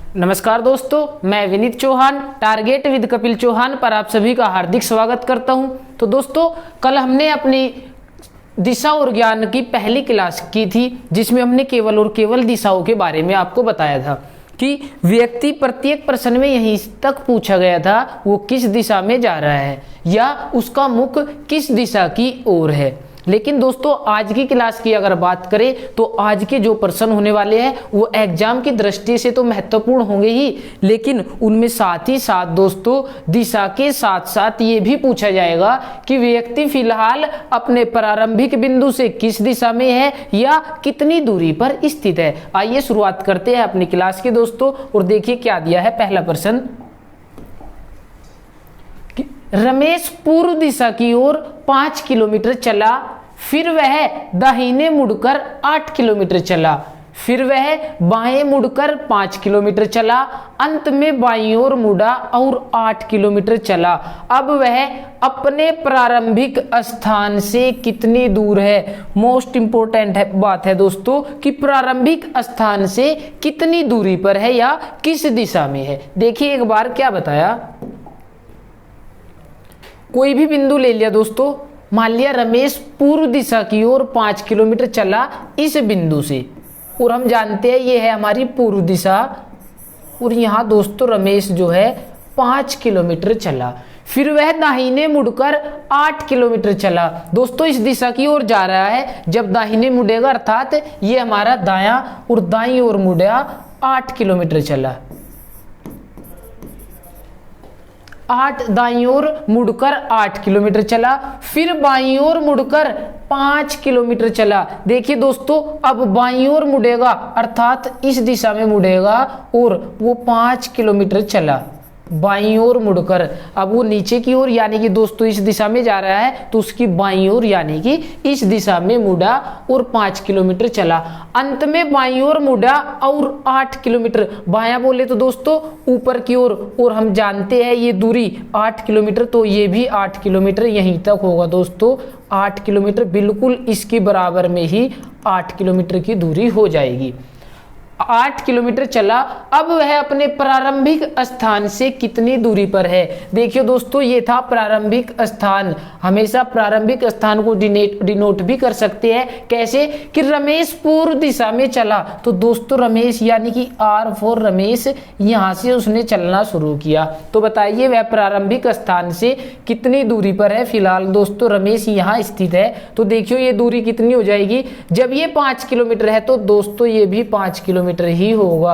नमस्कार दोस्तों, मैं विनीत चौहान टारगेट विद कपिल चौहान पर आप सभी का हार्दिक स्वागत करता हूं। तो दोस्तों, कल हमने अपनी दिशा और ज्ञान की पहली क्लास की थी, जिसमें हमने केवल और केवल दिशाओं के बारे में आपको बताया था कि व्यक्ति प्रत्येक प्रश्न में यहीं तक पूछा गया था वो किस दिशा में जा रहा है या उसका मुख किस दिशा की ओर है। लेकिन दोस्तों, आज की क्लास की अगर बात करें तो आज के जो प्रश्न होने वाले हैं वो एग्जाम की दृष्टि से तो महत्वपूर्ण होंगे ही, लेकिन उनमें साथ ही साथ दोस्तों दिशा के साथ साथ ये भी पूछा जाएगा कि व्यक्ति फिलहाल अपने प्रारंभिक बिंदु से किस दिशा में है या कितनी दूरी पर स्थित है। आइए शुरुआत करते हैं अपनी क्लास की दोस्तों, और देखिए क्या दिया है। पहला प्रश्न, रमेश पूर्व दिशा की ओर 5 किलोमीटर चला, फिर वह दाहिने मुड़कर 8 किलोमीटर चला, फिर वह बाएं मुड़कर 5 किलोमीटर चला, अंत में बाईं ओर मुड़ा और 8 किलोमीटर चला। अब वह अपने प्रारंभिक स्थान से कितनी दूर है। मोस्ट इंपोर्टेंट बात है दोस्तों कि प्रारंभिक स्थान से कितनी दूरी पर है या किस दिशा में है। देखिए एक बार क्या बताया, कोई भी बिंदु ले लिया दोस्तों, मान लिया रमेश पूर्व दिशा की ओर 5 किलोमीटर चला इस बिंदु से, और हम जानते हैं ये है हमारी पूर्व दिशा, और यहाँ दोस्तों रमेश जो है 5 किलोमीटर चला, फिर वह दाहिने मुड़कर 8 किलोमीटर चला। दोस्तों इस दिशा की ओर जा रहा है, जब दाहिने मुड़ेगा अर्थात ये हमारा दायां, और दाईं ओर मुड़ा 8 किलोमीटर चला, 8 दाईं ओर मुड़कर 8 किलोमीटर चला, फिर बाईं ओर मुड़कर 5 किलोमीटर चला। देखिए दोस्तों, अब बाईं ओर मुड़ेगा अर्थात इस दिशा में मुड़ेगा और वो 5 किलोमीटर चला बाईं ओर मुड़कर। अब वो नीचे की ओर यानी कि दोस्तों इस दिशा में जा रहा है तो उसकी बाईं ओर यानी कि इस दिशा में मुड़ा और 5 किलोमीटर चला, अंत में बाईं ओर मुड़ा और 8 किलोमीटर, बायां बोले तो दोस्तों ऊपर की ओर, और हम जानते हैं ये दूरी 8 किलोमीटर, तो ये भी 8 किलोमीटर यहीं तक होगा दोस्तों। 8 किलोमीटर बिल्कुल इसके बराबर में ही 8 किलोमीटर की दूरी हो जाएगी। 8 किलोमीटर चला, अब वह अपने प्रारंभिक स्थान से कितनी दूरी पर है। देखिए दोस्तों, ये था प्रारंभिक स्थान। हमेशा प्रारंभिक स्थान को डिनोट भी कर सकते हैं, कैसे कि रमेश पूर्व दिशा में चला, तो दोस्तों रमेश यानी कि R फॉर रमेश, यहां से उसने चलना शुरू किया। तो बताइए वह प्रारंभिक स्थान से कितनी दूरी पर है। फिलहाल दोस्तों रमेश यहाँ स्थित है, तो देखियो ये दूरी कितनी हो जाएगी। जब ये 5 किलोमीटर है तो दोस्तों ये भी 5 किलोमीटर ही होगा,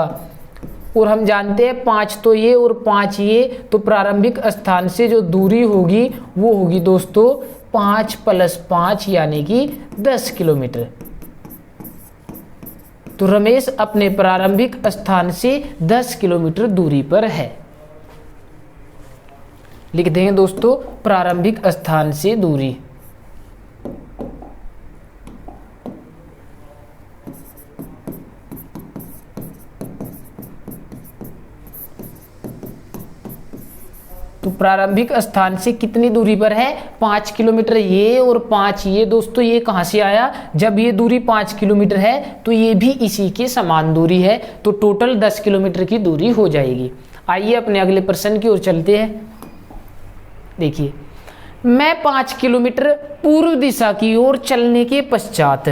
और हम जानते हैं 5 तो ये और 5 ये, तो प्रारंभिक स्थान से जो दूरी होगी वो होगी दोस्तों 5 + 5 यानी कि 10 किलोमीटर। तो रमेश अपने प्रारंभिक स्थान से 10 किलोमीटर दूरी पर है। लिख देंगे दोस्तों प्रारंभिक स्थान से दूरी। तो प्रारंभिक स्थान से कितनी दूरी पर है, 5 किलोमीटर ये और 5 ये। दोस्तों ये कहां से आया, जब ये दूरी 5 किलोमीटर है तो ये भी इसी के समान दूरी है, तो टोटल 10 किलोमीटर की दूरी हो जाएगी। आइए अपने अगले प्रश्न की ओर चलते हैं। देखिए, मैं 5 किलोमीटर पूर्व दिशा की ओर चलने के पश्चात,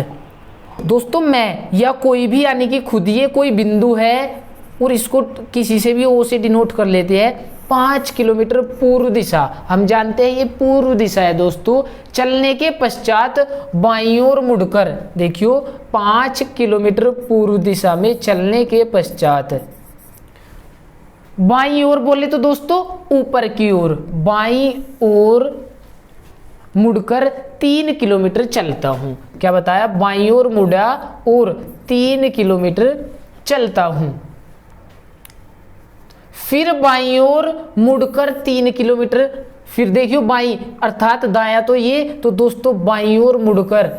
दोस्तों मैं या कोई भी यानी कि खुद ये कोई बिंदु है और इसको किसी से भी ओ से डिनोट कर लेते हैं। 5 किलोमीटर पूर्व दिशा, हम जानते हैं ये पूर्व दिशा है दोस्तों। चलने के पश्चात बाईं ओर मुड़कर, देखियो 5 किलोमीटर पूर्व दिशा में चलने के पश्चात बाईं ओर बोले तो दोस्तों ऊपर की ओर, बाईं ओर मुड़कर 3 किलोमीटर चलता हूं। क्या बताया, बाईं ओर मुड़ा और 3 किलोमीटर चलता हूं, फिर बाईं ओर मुड़कर 3 किलोमीटर, फिर देखियो बाईं अर्थात दायां तो ये, तो दोस्तों बाईं ओर मुड़कर,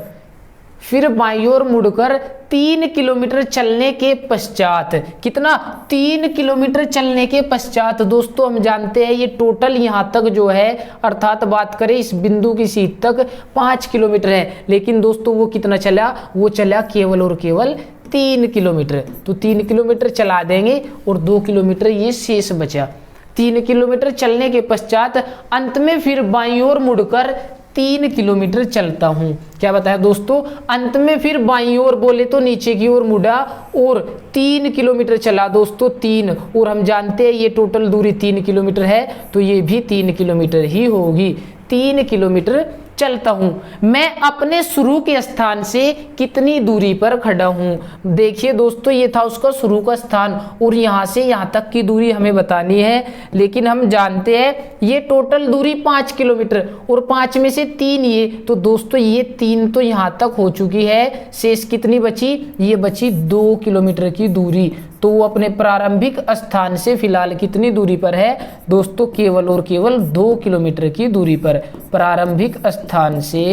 फिर बाईं ओर मुड़कर 3 किलोमीटर चलने के पश्चात, कितना 3 किलोमीटर चलने के पश्चात दोस्तों हम जानते हैं ये टोटल यहाँ तक जो है अर्थात बात करें इस बिंदु की सीध तक 5 किलोमीटर है, लेकिन दोस्तों वो कितना चला, वो चला केवल और केवल 3 किलोमीटर, तो 3 किलोमीटर चला देंगे और 2 किलोमीटर ये शेष बचा। 3 किलोमीटर चलने के पश्चात अंत में फिर बाईं ओर मुड़कर 3 किलोमीटर चलता हूं। क्या बताया दोस्तों, अंत में फिर बाईं ओर बोले तो नीचे की ओर मुड़ा और 3 किलोमीटर चला दोस्तों, 3, और हम जानते हैं ये टोटल दूरी 3 किलोमीटर है, तो ये भी 3 किलोमीटर ही होगी। 3 किलोमीटर चलता हूं। मैं अपने शुरू के स्थान से कितनी दूरी पर खड़ा हूं। देखिए दोस्तों, ये था उसका शुरू का स्थान और यहां से यहां तक की दूरी हमें बतानी है, लेकिन हम जानते हैं ये टोटल दूरी 5 किलोमीटर और 5 में से 3 ये, तो दोस्तों ये 3 तो यहां तक हो चुकी है। शेष कितनी बची, ये बची 2 किलोमीटर की दूरी। तो वो अपने प्रारंभिक स्थान से फिलहाल कितनी दूरी पर है दोस्तों, केवल और केवल 2 किलोमीटर की दूरी पर। प्रारंभिक स्थान से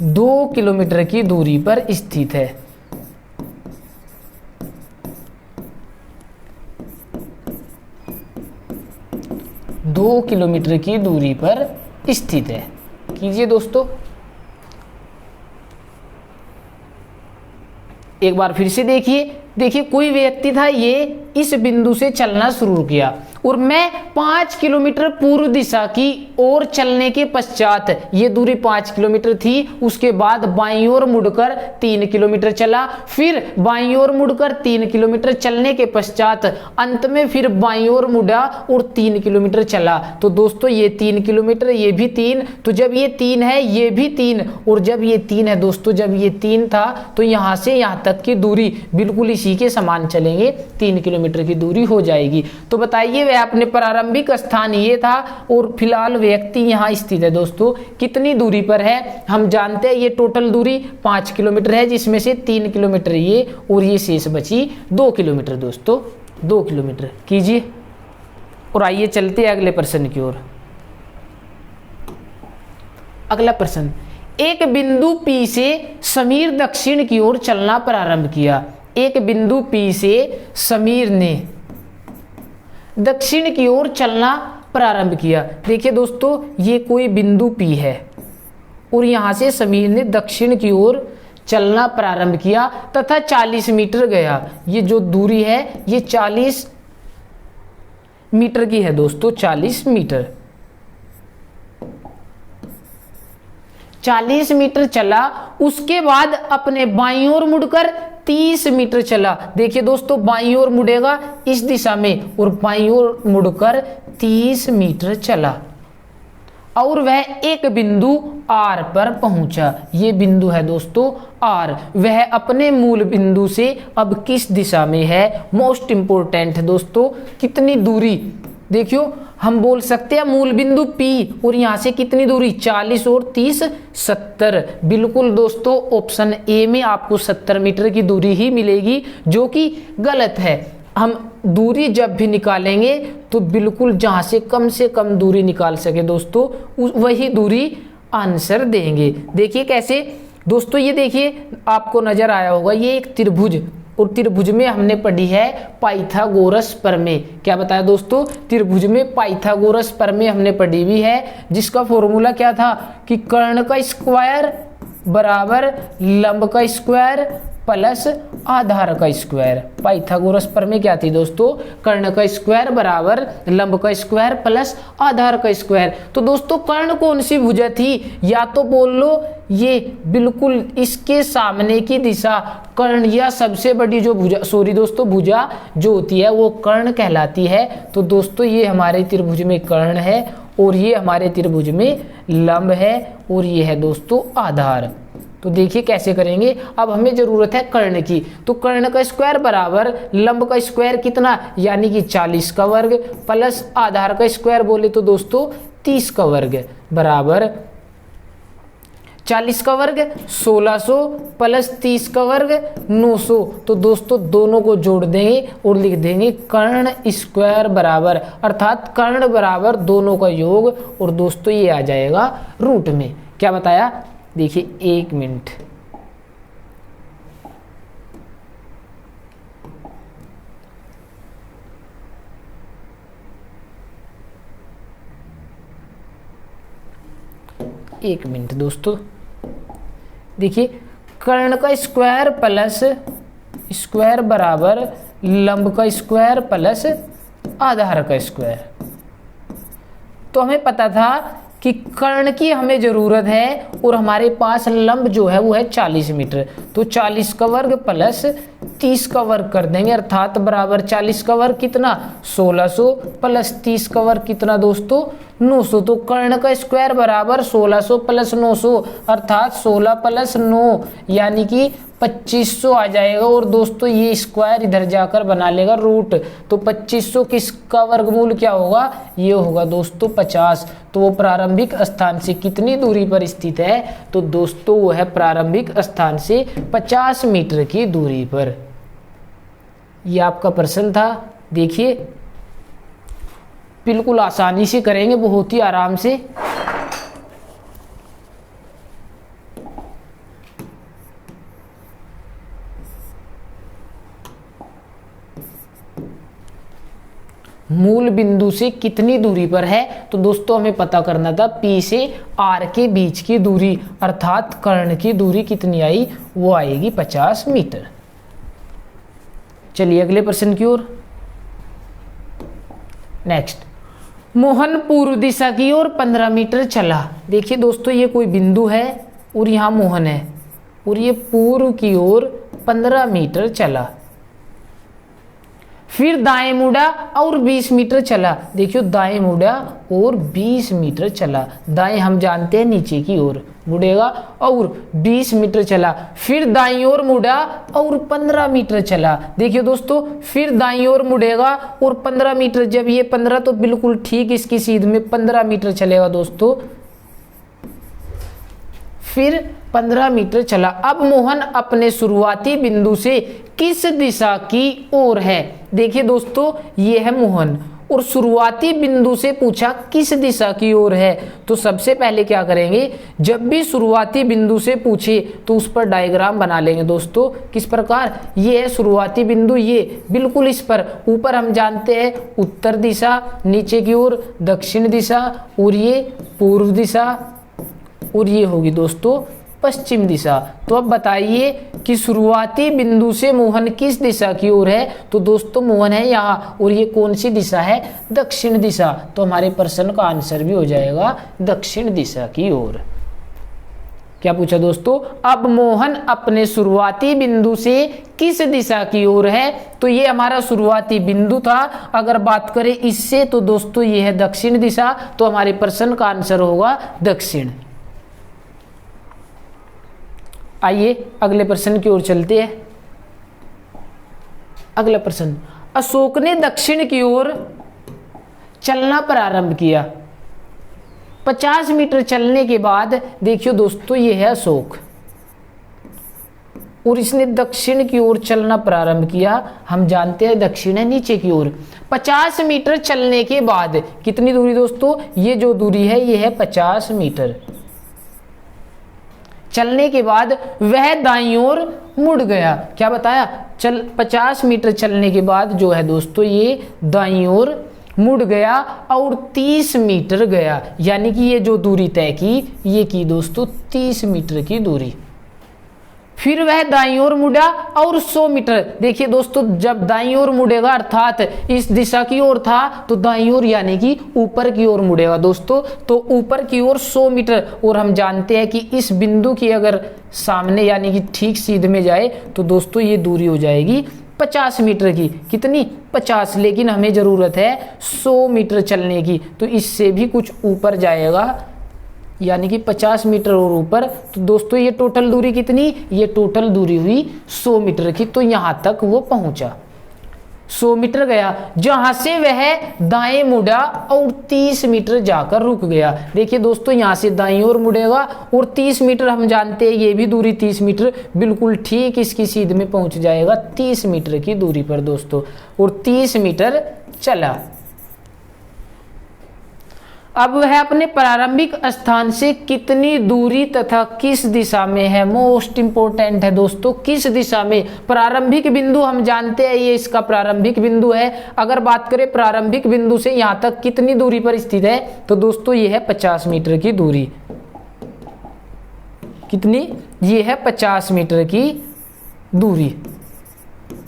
2 किलोमीटर की दूरी पर स्थित है। दो किलोमीटर की दूरी पर स्थित है। कीजिए दोस्तों, एक बार फिर से देखिए कोई व्यक्ति था, ये इस बिंदु से चलना शुरू किया और मैं 5 किलोमीटर पूर्व दिशा की ओर चलने के पश्चात, ये दूरी 5 किलोमीटर थी, उसके बाद बाईं ओर मुड़कर 3 किलोमीटर चला, फिर बाईं ओर मुड़कर 3 किलोमीटर चलने के पश्चात अंत में फिर बाईं ओर मुड़ा और 3 किलोमीटर चला। तो दोस्तों ये 3 किलोमीटर, ये भी 3, तो जब ये 3 है ये भी 3, और जब ये 3 है दोस्तों, जब ये 3 था तो यहां से यहां तक की दूरी बिल्कुल इसी के समान चलेंगे, 3 किलोमीटर की दूरी हो जाएगी। तो बताइए वह अपने प्रारंभिक स्थान ये था और फिलहाल व्यक्ति यहां स्थित है दोस्तों, कितनी दूरी पर है। हम जानते हैं ये टोटल दूरी 5 किलोमीटर है, जिसमें से 3 किलोमीटर ये और ये शेष बची 2 किलोमीटर दोस्तों, 2 किलोमीटर। कीजिए और आइए चलते हैं अगले प्रश्न की ओर। अगला प्रश्न, एक बिंदु P से समीर दक्षिण की ओर चलना प्रारंभ किया। एक बिंदु P से समीर ने दक्षिण की ओर चलना प्रारंभ किया। देखिए दोस्तों, ये कोई बिंदु P है और यहां से समीर ने दक्षिण की ओर चलना प्रारंभ किया तथा 40 मीटर गया। ये जो दूरी है ये 40 मीटर की है दोस्तों, 40 मीटर। 40 मीटर चला, उसके बाद अपने बाईं ओर मुड़कर 30 मीटर चला। देखिए दोस्तों, बाईं ओर मुड़ेगा इस दिशा में और बाईं ओर मुड़कर 30 मीटर चला और वह एक बिंदु R पर पहुंचा। ये बिंदु है दोस्तों R। वह अपने मूल बिंदु से अब किस दिशा में है, मोस्ट इंपोर्टेंट है दोस्तों, कितनी दूरी। देखियो, हम बोल सकते हैं मूल बिंदु P और यहां से कितनी दूरी, 40 और 30 70। बिल्कुल दोस्तों, ऑप्शन ए में आपको 70 मीटर की दूरी ही मिलेगी, जो कि गलत है। हम दूरी जब भी निकालेंगे तो बिल्कुल जहां से कम दूरी निकाल सके दोस्तों, वही दूरी आंसर देंगे। देखिए कैसे दोस्तों, ये देखिए आपको नजर आया होगा, ये एक त्रिभुज, और त्रिभुज में हमने पढ़ी है पाइथागोरस प्रमेय। क्या बताया दोस्तों, त्रिभुज में पाइथागोरस प्रमेय हमने पढ़ी हुई है, जिसका फॉर्मूला क्या था कि कर्ण का स्क्वायर बराबर लंब का स्क्वायर प्लस आधार का स्क्वायर। पाइथागोरस प्रमेय क्या थी दोस्तों, कर्ण का स्क्वायर बराबर लंब का स्क्वायर प्लस आधार का स्क्वायर। तो दोस्तों कर्ण कौन सी भुजा थी, या तो बोल लो ये बिल्कुल इसके सामने की दिशा कर्ण, या सबसे बड़ी जो भुजा, सॉरी दोस्तों, भुजा जो होती है वो कर्ण कहलाती है। तो दोस्तों ये हमारे त्रिभुज में कर्ण है और ये हमारे त्रिभुज में लंब है और ये है दोस्तों आधार। तो देखिए कैसे करेंगे, अब हमें जरूरत है कर्ण की। तो कर्ण का स्क्वायर बराबर लंब का स्क्वायर कितना, यानी कि 40 का वर्ग प्लस आधार का स्क्वायर बोले तो दोस्तों 30 का वर्ग बराबर 40 का वर्ग 1600 प्लस 30 का वर्ग 900। तो दोस्तों दोनों को जोड़ देंगे और लिख देंगे कर्ण स्क्वायर बराबर, अर्थात कर्ण बराबर दोनों का योग, और दोस्तों ये आ जाएगा रूट में। क्या बताया, देखिए 1 मिनट, दोस्तों देखिए कर्ण का स्क्वायर प्लस स्क्वायर बराबर लंब का स्क्वायर प्लस आधार का स्क्वायर। तो हमें पता था कि कर्ण की हमें जरूरत है और हमारे पास लंब जो है वो है 40 मीटर, तो 40 का वर्ग प्लस 30 का वर्ग कर देंगे, अर्थात बराबर 40 का वर्ग कितना 1600 प्लस 30 का वर्ग कितना दोस्तों 900। तो कर्ण का स्क्वायर बराबर 1600 प्लस 900 अर्थात 16 प्लस 9 यानी कि 2500 आ जाएगा। और दोस्तों ये स्क्वायर इधर जाकर बना लेगा रूट, तो 2500 किसका वर्गमूल क्या होगा, ये होगा दोस्तों 50। तो वो प्रारंभिक स्थान से कितनी दूरी पर स्थित है, तो दोस्तों वो है प्रारंभिक स्थान से 50 मीटर की दूरी पर। ये आपका प्रश्न था, देखिए बिल्कुल आसानी से करेंगे, बहुत ही आराम से। मूल बिंदु से कितनी दूरी पर है, तो दोस्तों हमें पता करना था P से R के बीच की दूरी, अर्थात कर्ण की दूरी कितनी आई, वो आएगी 50 मीटर। चलिए अगले प्रश्न की ओर। नेक्स्ट, मोहन पूर्व दिशा की ओर 15 मीटर चला। देखिए दोस्तों ये कोई बिंदु है और यहाँ मोहन है और ये पूर्व की ओर 15 मीटर चला, फिर दाएं मुड़ा और 20 मीटर चला। देखियो दाएं मुड़ा और 20 मीटर चला, दाएं हम जानते हैं नीचे की ओर मुड़ेगा, और 20 मीटर चला, फिर दाईं ओर मुड़ा और 15 मीटर चला। देखिए दोस्तों फिर दाईं ओर मुड़ेगा और 15 मीटर, जब ये 15 तो बिल्कुल ठीक इसकी सीध में 15 मीटर चलेगा दोस्तों, फिर 15 मीटर चला। अब मोहन अपने शुरुआती बिंदु से किस दिशा की ओर है। देखिए दोस्तों ये है मोहन और शुरुआती बिंदु से पूछा किस दिशा की ओर है, तो सबसे पहले क्या करेंगे, जब भी शुरुआती बिंदु से पूछे तो उस पर डायग्राम बना लेंगे दोस्तों। किस प्रकार, ये है शुरुआती बिंदु, ये बिल्कुल इस पर, ऊपर हम जानते हैं उत्तर दिशा, नीचे की ओर दक्षिण दिशा, और ये पूर्व दिशा, और ये होगी दोस्तों पश्चिम दिशा। तो अब बताइए कि शुरुआती बिंदु से मोहन किस दिशा की ओर है, तो दोस्तों मोहन है यहाँ, और ये कौन सी दिशा है, दक्षिण दिशा। तो हमारे प्रश्न का आंसर भी हो जाएगा दक्षिण दिशा की ओर। क्या पूछा दोस्तों, अब मोहन अपने शुरुआती बिंदु से किस दिशा की ओर है, तो ये हमारा शुरुआती बिंदु था। अगर बात करें इससे तो दोस्तों ये है दक्षिण दिशा, तो हमारे प्रश्न का आंसर होगा दक्षिण। आइए अगले प्रश्न की ओर चलते हैं। अगला प्रश्न, अशोक ने दक्षिण की ओर चलना प्रारंभ किया। 50 मीटर चलने के बाद देखियो दोस्तों ये है अशोक और इसने दक्षिण की ओर चलना प्रारंभ किया। हम जानते हैं दक्षिण है नीचे की ओर। 50 मीटर चलने के बाद कितनी दूरी दोस्तों, ये जो दूरी है ये है 50 मीटर। चलने के बाद वह दाईं ओर मुड़ गया। क्या बताया, 50 मीटर चलने के बाद जो है दोस्तों ये दाईं ओर मुड़ गया और 30 मीटर गया, यानी कि ये जो दूरी तय की ये की दोस्तों 30 मीटर की दूरी। फिर वह दाईं ओर मुड़ा और 100 मीटर। देखिए दोस्तों जब दाईं ओर मुड़ेगा अर्थात इस दिशा की ओर था, तो दाईं ओर यानी कि ऊपर की ओर मुड़ेगा दोस्तों, तो ऊपर की ओर 100 मीटर। और हम जानते हैं कि इस बिंदु की अगर सामने यानी कि ठीक सीध में जाए तो दोस्तों ये दूरी हो जाएगी 50 मीटर की। कितनी, 50, लेकिन हमें जरूरत है 100 मीटर चलने की, तो इससे भी कुछ ऊपर जाएगा यानी कि 50 मीटर और ऊपर। तो दोस्तों ये टोटल दूरी कितनी, ये टोटल दूरी हुई 100 मीटर की। तो यहां तक वो पहुंचा, 100 मीटर गया, जहां से वह दाएं मुड़ा और 30 मीटर जाकर रुक गया। देखिए दोस्तों यहां से दाईं ओर मुड़ेगा और 30 मीटर हम जानते हैं ये भी दूरी 30 मीटर, बिल्कुल ठीक इसकी सीध में पहुंच जाएगा 30 मीटर की दूरी पर दोस्तों, और 30 मीटर चला। अब वह अपने प्रारंभिक स्थान से कितनी दूरी तथा किस दिशा में है, मोस्ट इंपोर्टेंट है दोस्तों, किस दिशा में। प्रारंभिक बिंदु हम जानते हैं ये इसका प्रारंभिक बिंदु है। अगर बात करें प्रारंभिक बिंदु से यहां तक कितनी दूरी पर स्थित है, तो दोस्तों ये है 50 मीटर की दूरी। कितनी, ये है 50 मीटर की दूरी।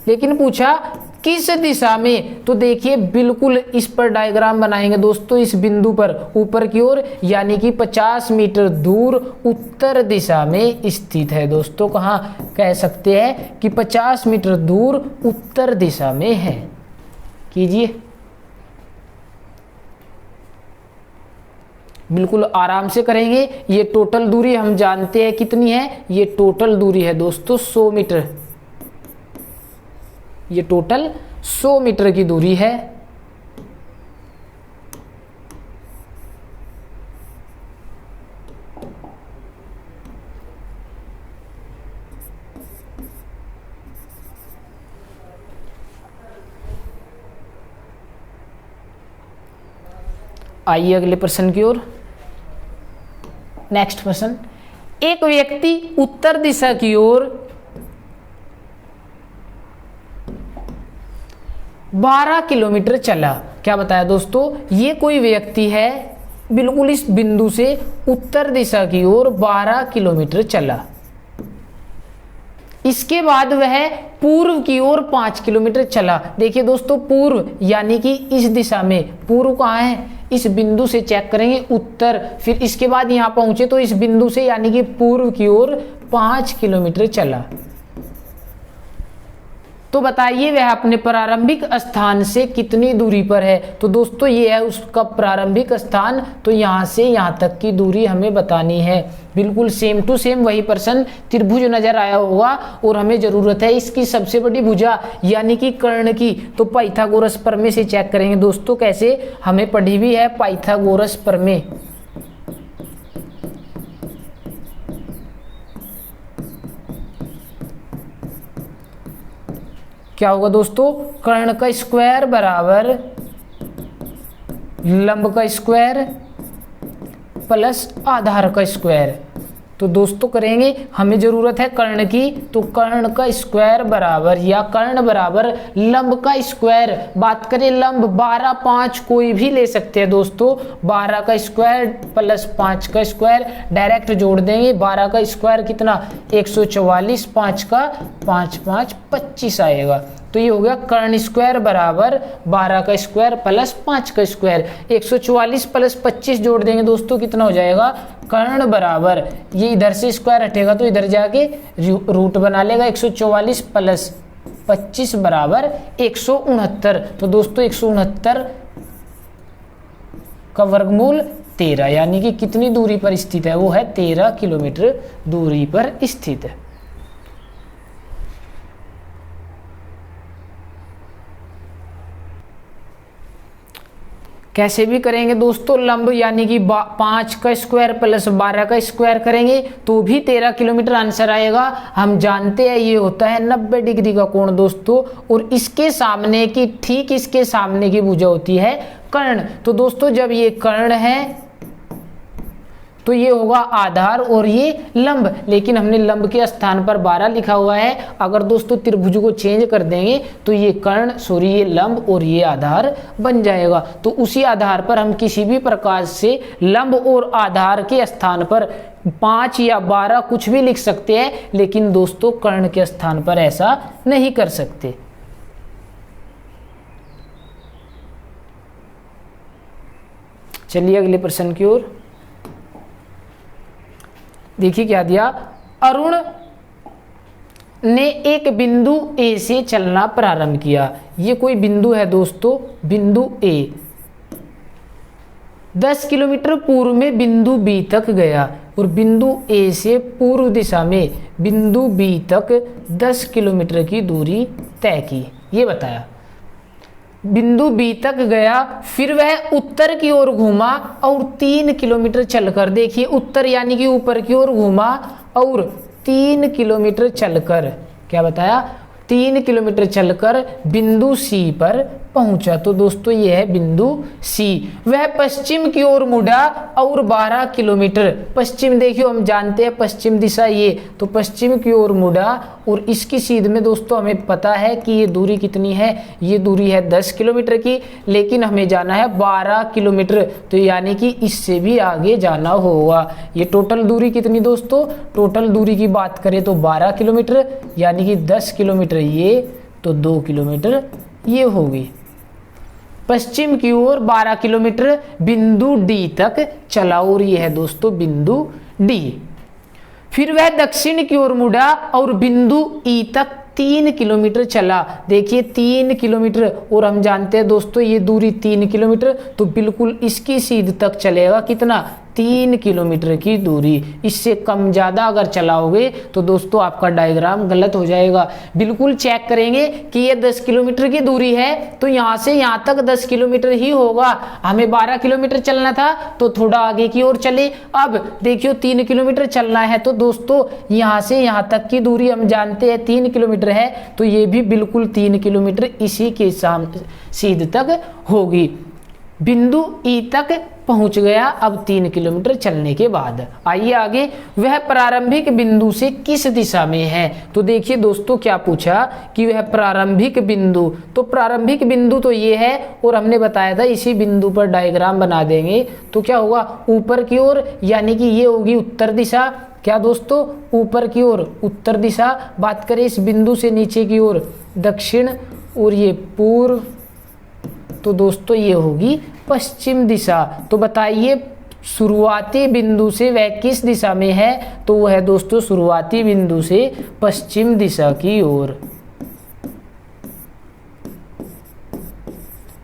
लेकिन पूछा किस दिशा में, तो देखिए बिल्कुल इस पर डायग्राम बनाएंगे दोस्तों, इस बिंदु पर ऊपर की ओर, यानी कि 50 मीटर दूर उत्तर दिशा में स्थित है दोस्तों। कहाँ कह सकते हैं कि 50 मीटर दूर उत्तर दिशा में है। कीजिए, बिल्कुल आराम से करेंगे। ये टोटल दूरी हम जानते हैं कितनी है, ये टोटल दूरी है दोस्तों 100 मीटर। ये टोटल 100 मीटर की दूरी है। आइए अगले प्रश्न की ओर। नेक्स्ट प्रश्न, एक व्यक्ति उत्तर दिशा की ओर 12 किलोमीटर चला। क्या बताया दोस्तों, ये कोई व्यक्ति है बिल्कुल इस बिंदु से उत्तर दिशा की ओर 12 किलोमीटर चला। इसके बाद वह पूर्व की ओर 5 किलोमीटर चला। देखिए दोस्तों, पूर्व यानी कि इस दिशा में, पूर्व कहाँ है, इस बिंदु से चेक करेंगे उत्तर, फिर इसके बाद यहां पहुंचे तो इस बिंदु से यानी कि पूर्व की ओर 5 किलोमीटर चला। तो बताइए वह अपने प्रारंभिक स्थान से कितनी दूरी पर है। तो दोस्तों ये है उसका प्रारंभिक स्थान, तो यहाँ से यहाँ तक की दूरी हमें बतानी है। बिल्कुल सेम टू सेम वही प्रश्न, त्रिभुज नजर आया होगा और हमें जरूरत है इसकी सबसे बड़ी भुजा यानी कि कर्ण की। तो पाइथागोरस प्रमेय से चेक करेंगे दोस्तों, कैसे, हमें पढ़ी भी है पाइथागोरस प्रमेय। क्या होगा दोस्तों, कर्ण का स्क्वायर बराबर लंब का स्क्वायर प्लस आधार का स्क्वायर। तो दोस्तों करेंगे, हमें जरूरत है कर्ण की, तो कर्ण का स्क्वायर बराबर या कर्ण बराबर लंब का स्क्वायर। बात करें लंब, 12 5 कोई भी ले सकते हैं दोस्तों, 12 का स्क्वायर प्लस 5 का स्क्वायर डायरेक्ट जोड़ देंगे। 12 का स्क्वायर कितना, 144, 5 का 5 5 25 आएगा। तो ये हो गया कर्ण स्क्वायर बराबर 12 का स्क्वायर प्लस 5 का स्क्वायर। 144 प्लस 25 जोड़ देंगे दोस्तों, कितना हो जाएगा, कर्ण बराबर, ये इधर से स्क्वायर हटेगा तो इधर जाके रूट बना लेगा, 144 प्लस 25 बराबर 169। तो दोस्तों 169 का वर्गमूल 13, यानी कि कितनी दूरी पर स्थित है, वो है 13 किलोमीटर दूरी पर स्थित है। कैसे भी करेंगे दोस्तों, लंब यानी कि 5 का स्क्वायर प्लस 12 का स्क्वायर करेंगे तो भी 13 किलोमीटर आंसर आएगा। हम जानते हैं ये होता है 90 डिग्री का कोण दोस्तों, और इसके सामने की, ठीक इसके सामने की भुजा होती है कर्ण। तो दोस्तों जब ये कर्ण है तो ये होगा आधार और ये लंब, लेकिन हमने लंब के स्थान पर 12 लिखा हुआ है। अगर दोस्तों त्रिभुज को चेंज कर देंगे तो ये कर्ण, सॉरी ये लंब और ये आधार बन जाएगा। तो उसी आधार पर हम किसी भी प्रकार से लंब और आधार के स्थान पर 5 या 12 कुछ भी लिख सकते हैं, लेकिन दोस्तों कर्ण के स्थान पर ऐसा नहीं कर सकते। चलिए अगले प्रश्न की ओर। देखिए क्या दिया, अरुण ने एक बिंदु ए से चलना प्रारंभ किया। ये कोई बिंदु है दोस्तों, बिंदु ए 10 किलोमीटर पूर्व में बिंदु बी तक गया, और बिंदु ए से पूर्व दिशा में बिंदु बी तक 10 किलोमीटर की दूरी तय की। ये बताया बिंदु बी तक गया, फिर वह उत्तर की ओर घूमा और 3 किलोमीटर चलकर, देखिए उत्तर यानी कि ऊपर की ओर घूमा और 3 किलोमीटर चलकर, क्या बताया, 3 किलोमीटर चलकर बिंदु सी पर पहुंचा। तो दोस्तों ये है बिंदु सी। वह पश्चिम की ओर मुड़ा और 12 किलोमीटर, पश्चिम देखियो हम जानते हैं पश्चिम दिशा ये, तो पश्चिम की ओर मुड़ा और इसकी सीध में दोस्तों हमें पता है कि ये दूरी कितनी है, ये दूरी है 10 किलोमीटर की, लेकिन हमें जाना है 12 किलोमीटर, तो यानी कि इससे भी आगे जाना होगा। ये टोटल दूरी कितनी दोस्तों, टोटल दूरी की बात करें तो 12 किलोमीटर, यानी कि 10 किलोमीटर ये, तो 2 किलोमीटर ये होगी। पश्चिम की ओर 12 किलोमीटर बिंदु डी तक चला और ये है दोस्तों बिंदु डी। फिर वह दक्षिण की ओर मुड़ा और बिंदु ई तक 3 किलोमीटर चला। देखिए 3 किलोमीटर, और हम जानते हैं दोस्तों ये दूरी 3 किलोमीटर, तो बिल्कुल इसकी सीध तक चलेगा कितना, 3 किलोमीटर की दूरी। इससे कम ज़्यादा अगर चलाओगे तो दोस्तों आपका डायग्राम गलत हो जाएगा। बिल्कुल चेक करेंगे कि ये 10 किलोमीटर की दूरी है, तो यहाँ से यहाँ तक 10 किलोमीटर ही होगा। हमें 12 किलोमीटर चलना था तो थोड़ा आगे की ओर चले। अब देखियो 3 किलोमीटर चलना है, तो दोस्तों यहाँ से यहाँ तक की दूरी हम जानते हैं 3 किलोमीटर है, तो ये भी बिल्कुल 3 किलोमीटर इसी के सीध तक होगी। बिंदु ई तक पहुंच गया अब 3 किलोमीटर चलने के बाद। आइए आगे, वह प्रारंभिक बिंदु से किस दिशा में है। तो देखिए दोस्तों क्या पूछा कि वह प्रारंभिक बिंदु, तो प्रारंभिक बिंदु तो ये है, और हमने बताया था इसी बिंदु पर डायग्राम बना देंगे तो क्या होगा, ऊपर की ओर, यानी कि ये होगी उत्तर दिशा। क्या दोस्तों, ऊपर की ओर उत्तर दिशा। बात करें इस बिंदु से नीचे की ओर दक्षिण, और ये पूर्व, तो दोस्तों ये होगी पश्चिम दिशा। तो बताइए शुरुआती बिंदु से वह किस दिशा में है, तो वह है दोस्तों शुरुआती बिंदु से पश्चिम दिशा की ओर।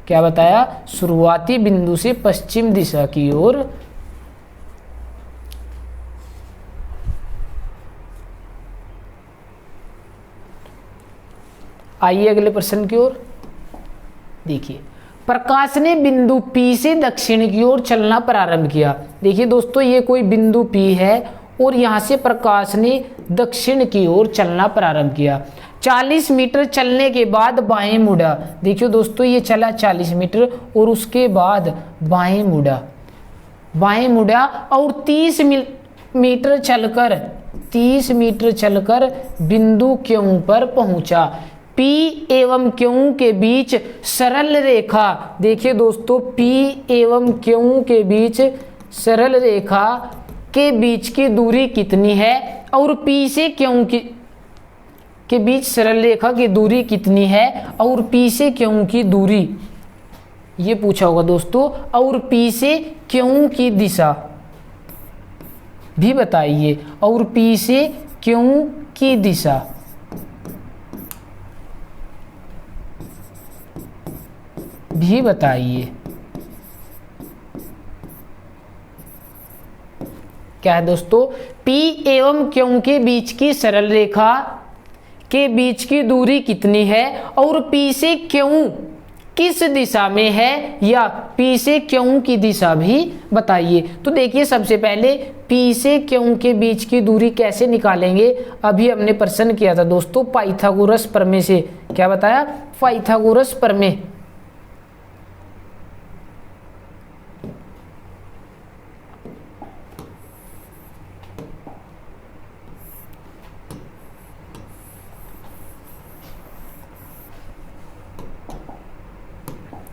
क्या बताया, शुरुआती बिंदु से पश्चिम दिशा की ओर। आइए अगले प्रश्न की ओर। देखिए प्रकाश ने बिंदु P से दक्षिण की ओर चलना प्रारंभ किया। देखिए दोस्तों ये कोई बिंदु P है और यहाँ से प्रकाश ने दक्षिण की ओर चलना प्रारंभ किया। 40 मीटर चलने के बाद बाएं मुड़ा। देखिए दोस्तों ये चला 40 मीटर और उसके बाद बाएं मुड़ा और 30 मीटर चलकर बिंदु Q पर पहुंचा। P एवं Q के बीच सरल रेखा, देखिए दोस्तों P एवं Q के बीच सरल रेखा के बीच की दूरी कितनी है, और P से Q के बीच सरल रेखा की दूरी कितनी है, और P से Q की दूरी, ये पूछा होगा दोस्तों। और P से Q की दिशा भी बताइए, और P से Q की दिशा भी बताइए। क्या है दोस्तों, P एवं Q के बीच की सरल रेखा के बीच की दूरी कितनी है, और P से Q किस दिशा में है, या P से Q की दिशा भी बताइए। तो देखिए सबसे पहले P से Q के बीच की दूरी कैसे निकालेंगे, अभी हमने प्रश्न किया था दोस्तों पाइथागोरस प्रमेय से। क्या बताया, पाइथागोरस प्रमेय।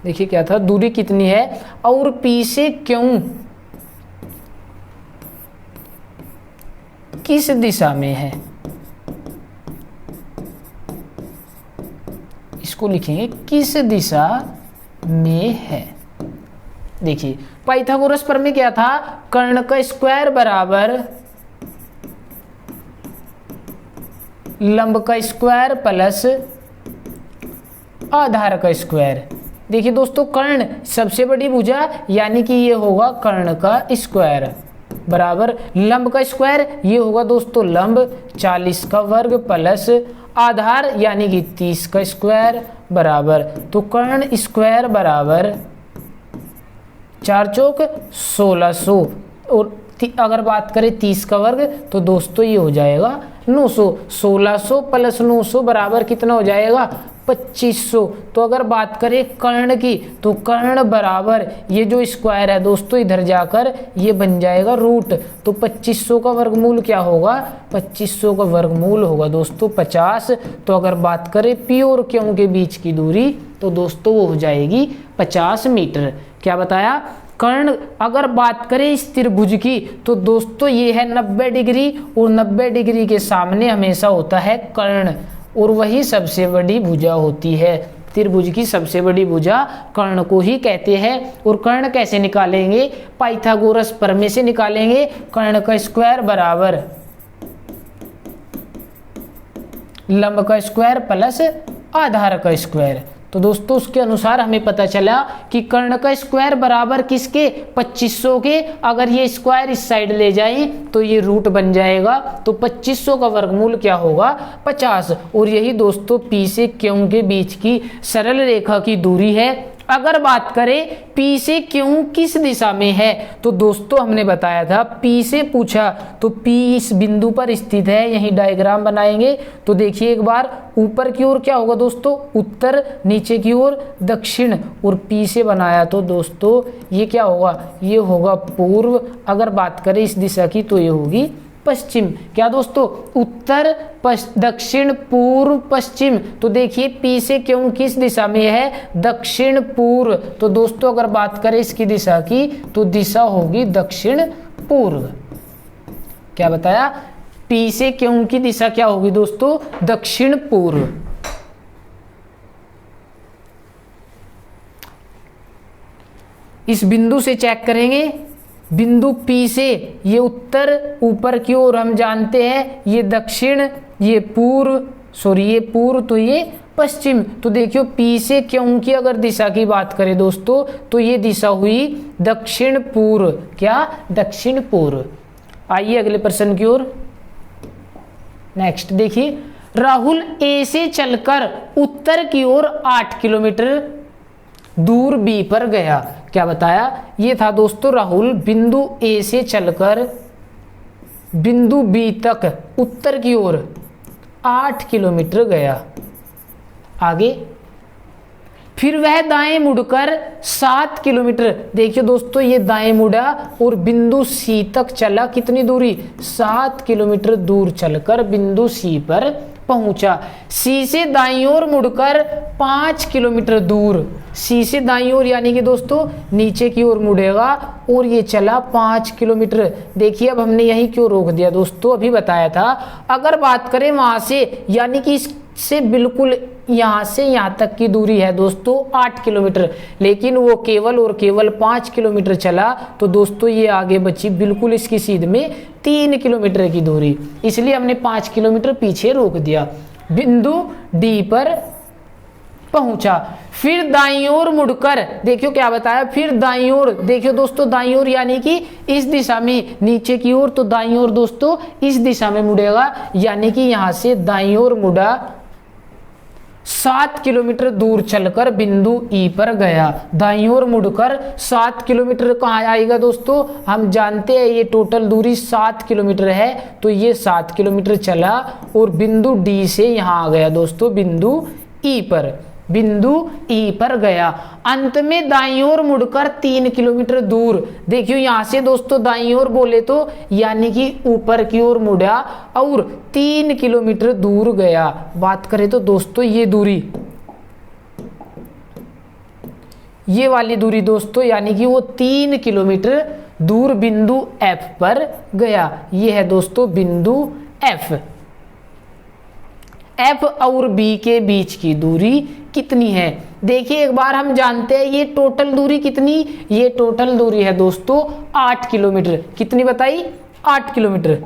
देखिए क्या था, दूरी कितनी है और P से Q किस दिशा में है, इसको लिखेंगे किस दिशा में है। देखिए पाइथागोरस प्रमेय क्या था, कर्ण का स्क्वायर बराबर लंब का स्क्वायर प्लस आधार का स्क्वायर। देखिए दोस्तों कर्ण सबसे बड़ी भुजा, यानी कि ये होगा कर्ण का स्क्वायर बराबर लंब का स्क्वायर, ये होगा दोस्तों लंब 40 का वर्ग प्लस आधार यानी कि 30 का स्क्वायर बराबर, तो कर्ण स्क्वायर बराबर 4 चौक 1600 और अगर बात करें 30 का वर्ग तो दोस्तों ये हो जाएगा 900। 1600 प्लस 900 बराबर कितना हो जाएगा 2500। तो अगर बात करें कर्ण की तो कर्ण बराबर ये जो स्क्वायर है दोस्तों इधर जाकर ये बन जाएगा रूट। तो 2500 का वर्गमूल क्या होगा 2500 का वर्गमूल होगा दोस्तों 50। तो अगर बात करें पी और क्यू के बीच की दूरी तो दोस्तों वो हो जाएगी 50 मीटर। क्या बताया कर्ण। अगर बात करें इस त्रिभुज की तो दोस्तों ये है 90 डिग्री और 90 डिग्री के सामने हमेशा होता है कर्ण और वही सबसे बड़ी भुजा होती है। त्रिभुज की सबसे बड़ी भुजा कर्ण को ही कहते हैं। और कर्ण कैसे निकालेंगे पाइथागोरस प्रमेय से निकालेंगे। कर्ण का स्क्वायर बराबर लंब का स्क्वायर प्लस आधार का स्क्वायर। तो दोस्तों उसके अनुसार हमें पता चला कि कर्ण का स्क्वायर बराबर किसके 2500 के। अगर ये स्क्वायर इस साइड ले जाए तो ये रूट बन जाएगा। तो 2500 का वर्गमूल क्या होगा 50। और यही दोस्तों पी से क्यू के बीच की सरल रेखा की दूरी है। अगर बात करें P से Q किस दिशा में है तो दोस्तों हमने बताया था P से पूछा तो P इस बिंदु पर स्थित है। यही डायग्राम बनाएंगे तो देखिए एक बार ऊपर की ओर क्या होगा दोस्तों उत्तर, नीचे की ओर दक्षिण। और P से बनाया तो दोस्तों ये क्या होगा ये होगा पूर्व। अगर बात करें इस दिशा की तो ये होगी पश्चिम। क्या दोस्तों उत्तर दक्षिण पूर्व पश्चिम। तो देखिए P से क्यों किस दिशा में है दक्षिण पूर्व। तो दोस्तों अगर बात करें इसकी दिशा की तो दिशा होगी दक्षिण पूर्व। क्या बताया P से क्यों की दिशा क्या होगी दोस्तों दक्षिण पूर्व। इस बिंदु से चेक करेंगे बिंदु P से ये उत्तर ऊपर की ओर हम जानते हैं ये दक्षिण ये पूर्व ये पूर्व तो ये पश्चिम। तो देखियो P से क्यों की अगर दिशा की बात करें दोस्तों तो ये दिशा हुई दक्षिण पूर्व। क्या दक्षिण पूर्व। आइए अगले प्रश्न की ओर। नेक्स्ट देखिए राहुल A से चलकर उत्तर की ओर 8 किलोमीटर दूर B पर गया। क्या बताया ये था दोस्तों राहुल बिंदु A से चलकर बिंदु B तक उत्तर की ओर 8 किलोमीटर गया। आगे फिर वह दाएं मुड़कर 7 किलोमीटर। देखिए दोस्तों ये दाएं मुड़ा और बिंदु C तक चला। कितनी दूरी 7 किलोमीटर दूर चलकर बिंदु C पर पहुंचा। C से दाईं ओर मुड़कर 5 किलोमीटर दूर C से दाईं ओर यानी कि दोस्तों नीचे की ओर मुड़ेगा और ये चला 5 किलोमीटर। देखिए अब हमने यही क्यों रोक दिया दोस्तों अभी बताया था। अगर बात करें वहां से यानी कि इससे बिल्कुल यहाँ से यहाँ तक की दूरी है दोस्तों 8 किलोमीटर लेकिन वो केवल और केवल 5 किलोमीटर चला। तो दोस्तों ये आगे बची बिल्कुल इसकी सीध में 3 किलोमीटर की दूरी। इसलिए हमने 5 किलोमीटर पीछे रोक दिया। बिंदु D पर पहुंचा। फिर दाईं ओर मुड़कर देखियो क्या बताया फिर दाईं ओर। देखियो दोस्तों दाईं ओर यानी कि इस दिशा में नीचे की ओर। तो दाईं ओर दोस्तों इस दिशा में मुड़ेगा यानी कि यहां से दाईं ओर मुड़ा 7 किलोमीटर दूर चलकर बिंदु E पर गया। दाईं ओर मुड़कर 7 किलोमीटर कहाँ आएगा दोस्तों हम जानते हैं ये टोटल दूरी 7 किलोमीटर है। तो ये 7 किलोमीटर चला और बिंदु D से यहाँ आ गया दोस्तों बिंदु E पर गया। अंत में दाईं ओर मुड़कर 3 किलोमीटर दूर। देखियो यहां से दोस्तों दाईं ओर बोले तो यानी कि ऊपर की ओर मुड़ा और 3 किलोमीटर दूर गया। बात करें तो दोस्तों ये दूरी ये वाली दूरी दोस्तों यानी कि वो 3 किलोमीटर दूर बिंदु F पर गया। ये है दोस्तों बिंदु F और B के बीच की दूरी कितनी है। देखिए एक बार हम जानते हैं ये टोटल दूरी कितनी ये टोटल दूरी है दोस्तों 8 किलोमीटर। कितनी बताई 8 किलोमीटर।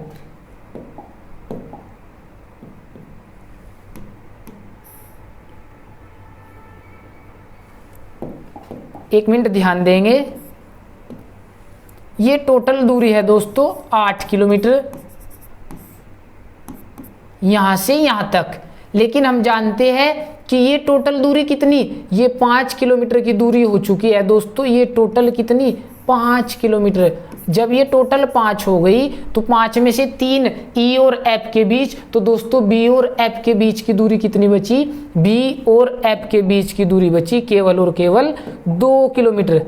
एक मिनट ध्यान देंगे। ये टोटल दूरी है दोस्तों 8 किलोमीटर यहां से यहां तक। लेकिन हम जानते हैं कि ये टोटल दूरी कितनी ये 5 किलोमीटर की दूरी हो चुकी है दोस्तों। ये टोटल कितनी 5 किलोमीटर। जब ये टोटल 5 हो गई तो 5 में से 3 ई और एफ के बीच, तो दोस्तों बी और एफ के बीच की दूरी कितनी बची? बी और एफ के बीच की दूरी बची केवल और केवल 2 किलोमीटर।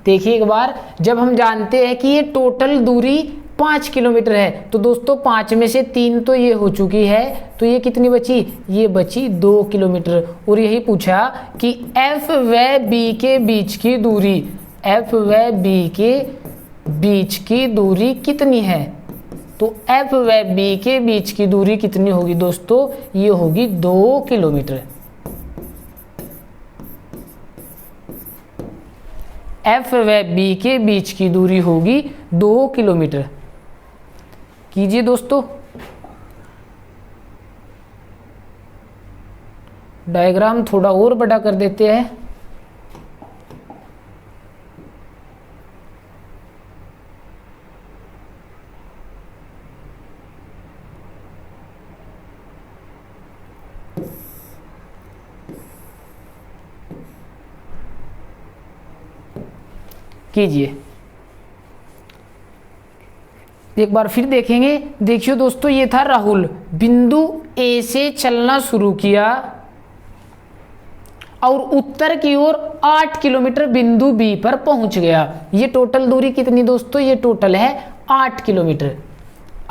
देखिए एक बार, जब हम जानते हैं कि ये टोटल दूरी 5 किलोमीटर है, तो दोस्तों 5 में से 3 तो ये हो चुकी है, तो ये कितनी बची? ये बची 2 किलोमीटर। और यही पूछा कि एफ व बी के बीच की दूरी, एफ व बी के बीच की दूरी कितनी है? तो एफ व बी के बीच की दूरी कितनी होगी दोस्तों? ये होगी 2 किलोमीटर। एफ व बी के बीच की दूरी होगी 2 किलोमीटर। कीजिए दोस्तों, डायग्राम थोड़ा और बड़ा कर देते हैं। कीजिए, एक बार फिर देखेंगे। देखिए दोस्तों, ये था राहुल, बिंदु ए से चलना शुरू किया और उत्तर की ओर 8 किलोमीटर बिंदु बी पर पहुंच गया। ये टोटल दूरी कितनी दोस्तों? ये टोटल है 8 किलोमीटर।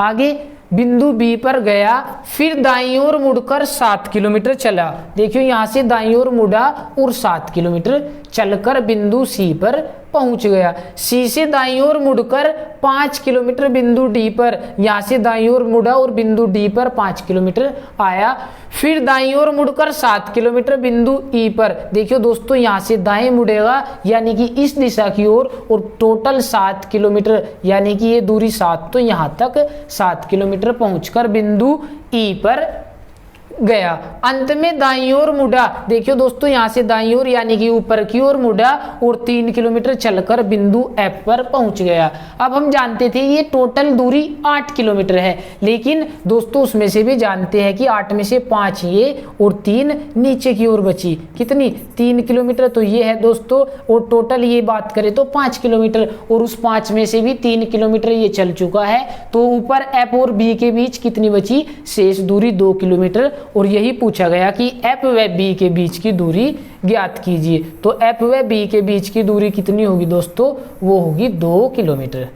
आगे बिंदु बी पर गया, फिर दाईं ओर मुड़कर 7 किलोमीटर चला। देखियो यहां से दाईं ओर मुड़ा और 7 किलोमीटर चलकर बिंदु सी पर पहुंच गया। सी से दाईं ओर मुड़कर 5 किलोमीटर बिंदु डी पर, यहां से दाईं ओर मुड़ा और बिंदु डी पर 5 किलोमीटर आया। फिर दाईं ओर मुड़कर 7 किलोमीटर बिंदु ई पर। देखियो दोस्तों, यहां से दाएं मुड़ेगा यानी कि इस दिशा की ओर, और टोटल 7 किलोमीटर, यानी कि ये दूरी 7, तो यहां तक 7 किलोमीटर पहुंचकर बिंदु ई पर गया। अंत में दाईं ओर मुड़ा। देखियो दोस्तों, यहां से दाईं ओर यानी कि ऊपर की ओर मुड़ा और 3 किलोमीटर चलकर बिंदु एफ पर पहुंच गया। अब हम जानते थे ये टोटल दूरी 8 किलोमीटर है, लेकिन दोस्तों उसमें से भी जानते हैं कि 8 में से 5 ये और 3 नीचे की ओर बची। कितनी? 3 किलोमीटर। तो ये है दोस्तों, और टोटल ये बात करें तो 5 किलोमीटर, और उस 5 में से भी 3 किलोमीटर ये चल चुका है। तो ऊपर एफ और बी के बीच कितनी बची? शेष दूरी 2 किलोमीटर। और यही पूछा गया कि एफ व बी के बीच की दूरी ज्ञात कीजिए। तो एफ व बी के बीच की दूरी कितनी होगी दोस्तों? वो होगी 2 किलोमीटर।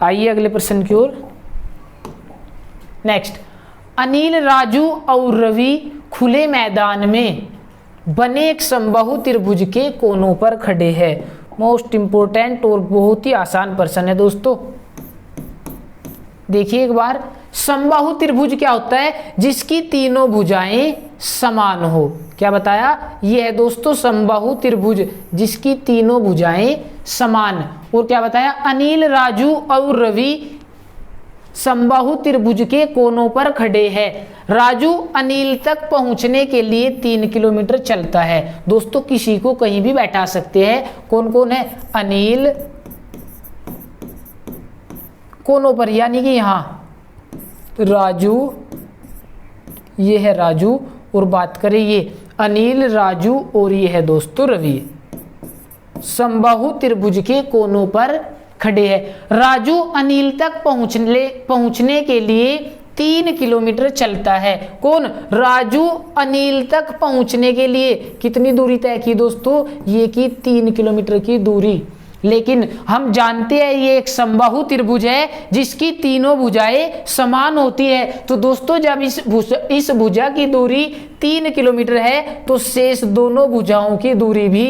आइए अगले प्रश्न की ओर। नेक्स्ट, अनिल, राजू और रवि खुले मैदान में बने एक समबाहु त्रिभुज के कोनों पर खड़े हैं। मोस्ट इंपोर्टेंट और बहुत ही आसान प्रश्न है दोस्तों। देखिए एक बार, समबाहु त्रिभुज क्या होता है? जिसकी तीनों भुजाएं समान हो। क्या बताया? ये है दोस्तों समबाहु त्रिभुज, जिसकी तीनों भुजाएं समान। और क्या बताया? अनिल, राजू और रवि समबाहु त्रिभुज के कोनों पर खड़े हैं। राजू अनिल तक पहुंचने के लिए 3 किलोमीटर चलता है। दोस्तों किसी को कहीं भी बैठा सकते हैं। कौन कौन है? अनिल कोनों पर, यानी कि यहां राजू, ये है राजू, और बात करें ये अनिल, राजू और ये है दोस्तों रवि, समबाहु त्रिभुज के कोनों पर खड़े हैं। राजू अनिल तक पहुंचने के लिए 3 किलोमीटर चलता है। कौन? राजू अनिल तक पहुंचने के लिए कितनी दूरी तय की दोस्तों? ये की 3 किलोमीटर की दूरी। लेकिन हम जानते हैं ये एक समबाहु त्रिभुज है जिसकी तीनों भुजाएं समान होती है। तो दोस्तों जब इस भुजा की दूरी 3 किलोमीटर है तो शेष दोनों भुजाओं की दूरी भी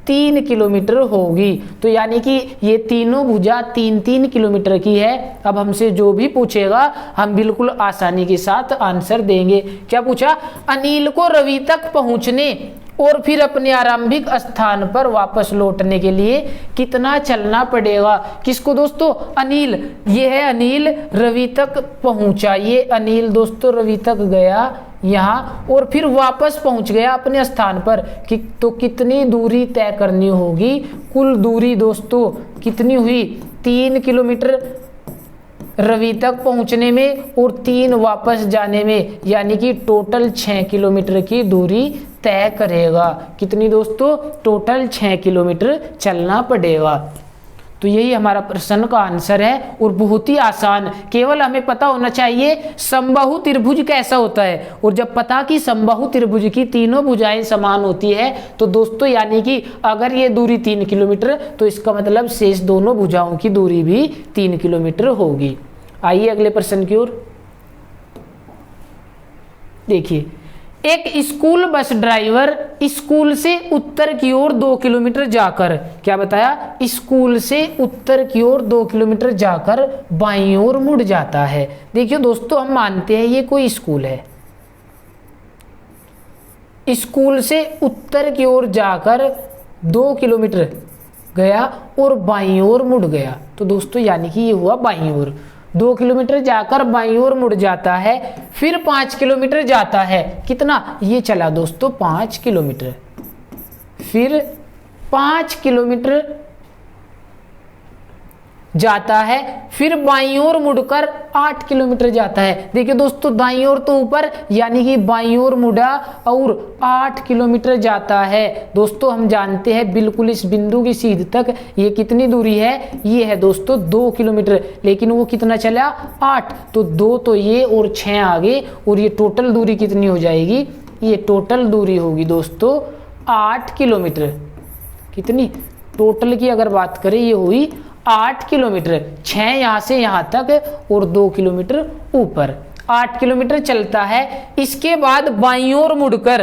3 किलोमीटर होगी। तो यानी कि ये तीनों भुजा 3-3 किलोमीटर की है। अब हमसे जो भी पूछेगा हम बिल्कुल आसानी के साथ आंसर देंगे। क्या पूछा? अनिल को रवि तक पहुंचने और फिर अपने आरंभिक स्थान पर वापस लौटने के लिए कितना चलना पड़ेगा? किसको दोस्तों? अनिल। ये है अनिल, रवि तक पहुंचा। ये अनिल दोस्तों रवि तक गया, यहाँ और फिर वापस पहुंच गया अपने स्थान पर तो कितनी दूरी तय करनी होगी? कुल दूरी दोस्तों कितनी हुई? 3 किलोमीटर रवि तक पहुंचने में और 3 वापस जाने में, यानी कि टोटल 6 किलोमीटर की दूरी तय करेगा। कितनी दोस्तों? टोटल 6 किलोमीटर चलना पड़ेगा। तो यही हमारा प्रश्न का आंसर है और बहुत ही आसान। केवल हमें पता होना चाहिए समबाहु त्रिभुज कैसा होता है, और जब पता कि समबाहु त्रिभुज की तीनों भुजाएं समान होती है तो दोस्तों यानी कि अगर ये दूरी 3 किलोमीटर तो इसका मतलब शेष दोनों भुजाओं की दूरी भी 3 किलोमीटर होगी। आइए अगले प्रश्न की ओर देखिए। एक स्कूल बस ड्राइवर स्कूल से उत्तर की ओर 2 किलोमीटर जाकर, क्या बताया? स्कूल से उत्तर की ओर 2 किलोमीटर जाकर बाईं ओर मुड़ जाता है। देखिए दोस्तों, हम मानते हैं ये कोई स्कूल है। स्कूल से उत्तर की ओर जाकर 2 किलोमीटर गया और बाईं ओर मुड़ गया, तो दोस्तों यानी कि ये हुआ बाईं ओर। 2 किलोमीटर जाकर बाईं ओर मुड़ जाता है, फिर 5 किलोमीटर जाता है। कितना? ये चला दोस्तों 5 किलोमीटर, फिर 5 किलोमीटर जाता है, फिर बाईं ओर मुड़कर 8 किलोमीटर जाता है। देखिए दोस्तों, दाईं ओर तो ऊपर यानी कि बाईं ओर मुड़ा और 8 किलोमीटर जाता है। दोस्तों हम जानते हैं बिल्कुल इस बिंदु की सीध तक ये कितनी दूरी है? ये है दोस्तों 2 किलोमीटर, लेकिन वो कितना चला? 8। तो 2 तो ये और 6 आगे, और ये टोटल दूरी कितनी हो जाएगी? ये टोटल दूरी होगी दोस्तों 8 किलोमीटर। कितनी? टोटल की अगर बात करें ये हुई 8 किलोमीटर। 6 यहाँ से यहाँ तक और 2 किलोमीटर ऊपर, 8 किलोमीटर चलता है। इसके बाद बाईं ओर मुड़कर,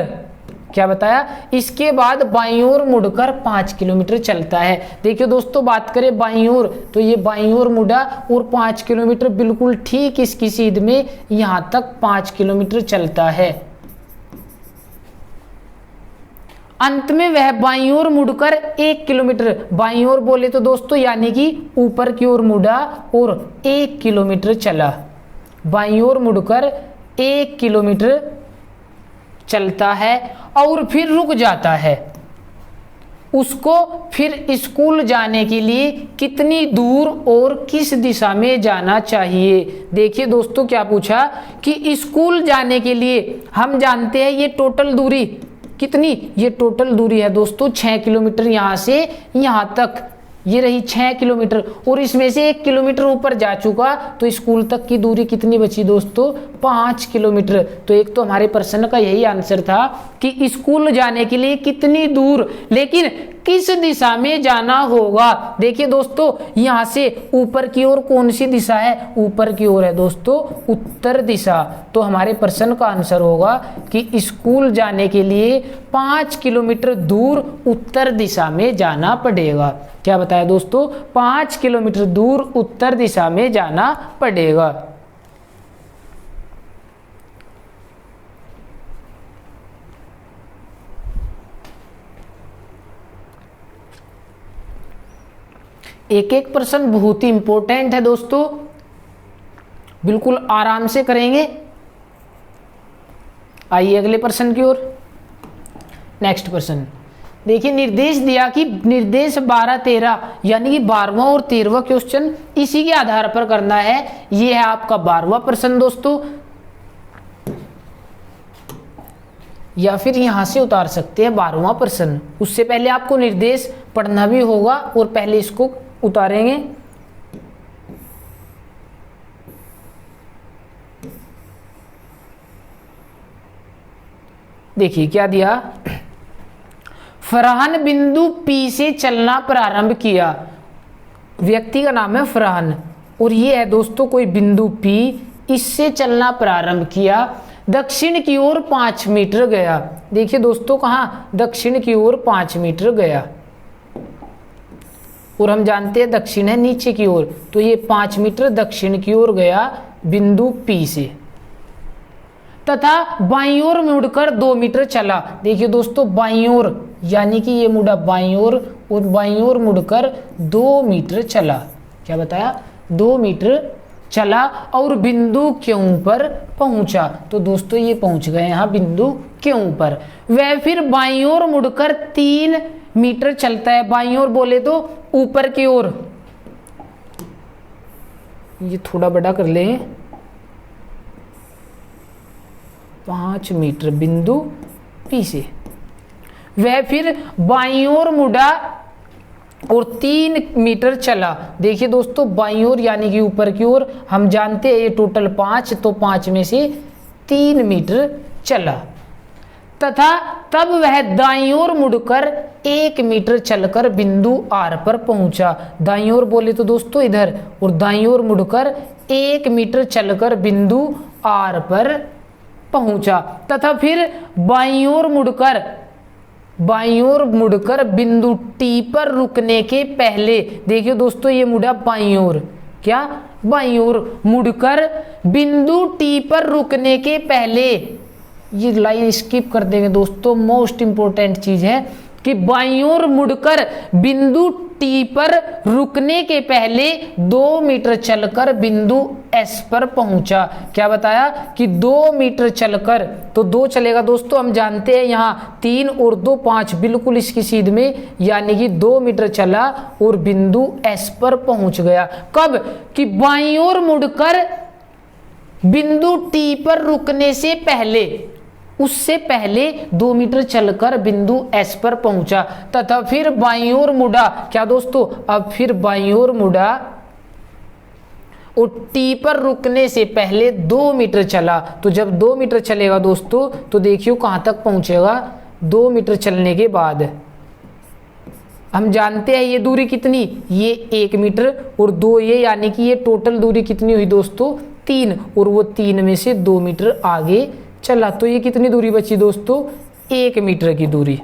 क्या बताया? इसके बाद बाईं ओर मुड़कर 5 किलोमीटर चलता है। देखिए दोस्तों, बात करें बाईं ओर तो ये बाईं ओर मुड़ा और 5 किलोमीटर बिल्कुल ठीक इसकी सीध में यहाँ तक 5 किलोमीटर चलता है। अंत में वह बाईं ओर मुड़कर 1 किलोमीटर, बाईं ओर बोले तो दोस्तों यानी कि ऊपर की ओर मुड़ा और 1 किलोमीटर चला। बाईं ओर मुड़कर 1 किलोमीटर चलता है और फिर रुक जाता है। उसको फिर स्कूल जाने के लिए कितनी दूर और किस दिशा में जाना चाहिए? देखिए दोस्तों, क्या पूछा कि स्कूल जाने के लिए हम जानते हैं ये टोटल दूरी कितनी? ये टोटल दूरी है दोस्तों 6 किलोमीटर यहाँ से यहाँ तक, ये रही 6 किलोमीटर, और इसमें से 1 किलोमीटर ऊपर जा चुका, तो स्कूल तक की दूरी कितनी बची दोस्तों? 5 किलोमीटर। तो एक तो हमारे प्रश्न का यही आंसर था कि स्कूल जाने के लिए कितनी दूर, लेकिन किस दिशा में जाना होगा। देखिए दोस्तों, यहाँ से ऊपर की ओर कौन सी दिशा है? ऊपर की ओर है दोस्तों उत्तर दिशा। तो हमारे प्रश्न का आंसर होगा कि स्कूल जाने के लिए 5 किलोमीटर दूर उत्तर दिशा में जाना पड़ेगा। क्या बताया दोस्तों? 5 किलोमीटर दूर उत्तर दिशा में जाना पड़ेगा। एक एक प्रश्न बहुत ही इंपॉर्टेंट है दोस्तों, बिल्कुल आराम से करेंगे। आइए अगले प्रश्न की ओर। नेक्स्ट प्रश्न देखिए, निर्देश दिया कि निर्देश 12-13 यानी कि 12वां और 13वां क्वेश्चन इसी के आधार पर करना है। ये है आपका 12वां प्रश्न दोस्तों, या फिर यहां से उतार सकते हैं 12वां प्रश्न। उससे पहले आपको निर्देश पढ़ना भी होगा और पहले इसको उतारेंगे। देखिए क्या दिया, फरहान बिंदु P से चलना प्रारंभ किया। व्यक्ति का नाम है फरहान और ये है दोस्तों कोई बिंदु P, इससे चलना प्रारंभ किया। दक्षिण की ओर 5 मीटर गया। देखिए दोस्तों कहाँ, दक्षिण की ओर 5 मीटर गया, और हम जानते हैं दक्षिण है नीचे की ओर, तो ये 5 मीटर दक्षिण की ओर गया बिंदु P से, तथा बाईं ओर मुड़कर 2 मीटर चला। देखिए दोस्तों बाईं ओर यानी कि ये मुड़ा बाईं ओर और बाईं ओर मुड़कर 2 मीटर चला। क्या बताया, 2 मीटर चला और बिंदु क्यों पर पहुंचा। तो दोस्तों ये पहुंच गए यहाँ बिंदु क्यों पर। वह फिर बाईं ओर मुड़कर 3 मीटर चलता है। बाईं ओर बोले तो ऊपर की ओर, ये थोड़ा बड़ा कर ले, 5 मीटर बिंदु पी से। वह फिर बाईं ओर मुड़ा और 3 मीटर चला। देखिए दोस्तों बाईं ओर यानी कि ऊपर की ओर, हम जानते हैं ये टोटल 5, तो 5 में से 3 मीटर चला। तथा तब वह दाईं ओर मुड़कर 1 मीटर चलकर बिंदु आर पर पहुंचा। दाईं ओर बोले तो दोस्तों इधर, और दाईं ओर मुड़कर 1 मीटर चलकर बिंदु आर पर पहुंचा। तथा फिर बाईं ओर मुड़कर बिंदु टी पर रुकने के पहले, देखिए दोस्तों ये मुड़ा बाईं ओर, क्या बाईं ओर मुड़कर बिंदु टी पर रुकने के पहले, ये लाइन स्किप कर देंगे दोस्तों, मोस्ट इंपोर्टेंट चीज है कि बाईं ओर मुड़कर बिंदु टी पर रुकने के पहले 2 मीटर चलकर बिंदु एस पर पहुंचा। क्या बताया कि 2 मीटर चलकर, तो 2 चलेगा दोस्तों, हम जानते हैं यहाँ 3 और 2 5 बिल्कुल इसकी सीध में, यानी कि 2 मीटर चला और बिंदु एस पर पहुंच गया। कब कि बाईं ओर मुड़कर बिंदु टी पर रुकने से पहले, उससे पहले 2 मीटर चलकर बिंदु एस पर पहुंचा। तथा फिर बाईं ओर मुड़ा, क्या दोस्तों, अब फिर बाईं ओर मुड़ा और टी पर रुकने से पहले 2 मीटर चला। तो जब 2 मीटर चलेगा दोस्तों तो देखियो कहां तक पहुंचेगा। 2 मीटर चलने के बाद हम जानते हैं ये दूरी कितनी, ये 1 मीटर और 2 ये, यानी कि ये टोटल दूरी कितनी हुई दोस्तों 3, और वो 3 में से 2 मीटर आगे चला। तो ये कितनी दूरी बची दोस्तों, 1 मीटर की दूरी।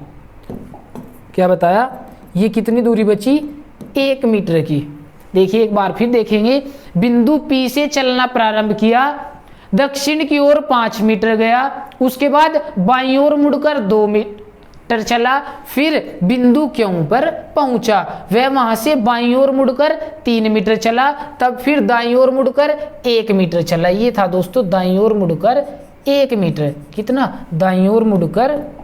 क्या बताया, ये कितनी दूरी बची, 1 मीटर की। देखिए एक बार फिर देखेंगे, बिंदु पी से चलना प्रारंभ किया, दक्षिण की ओर 5 मीटर गया, उसके बाद बाईं ओर मुड़कर 2 मीटर चला, फिर बिंदु क्यों पर पहुंचा। वह वहां से बाईं ओर मुड़कर 3 मीटर चला, तब फिर दाईं ओर मुड़कर 1 मीटर चला। ये था दोस्तों दाईं ओर मुड़कर 1 मीटर, कितना, दाईं ओर मुड़कर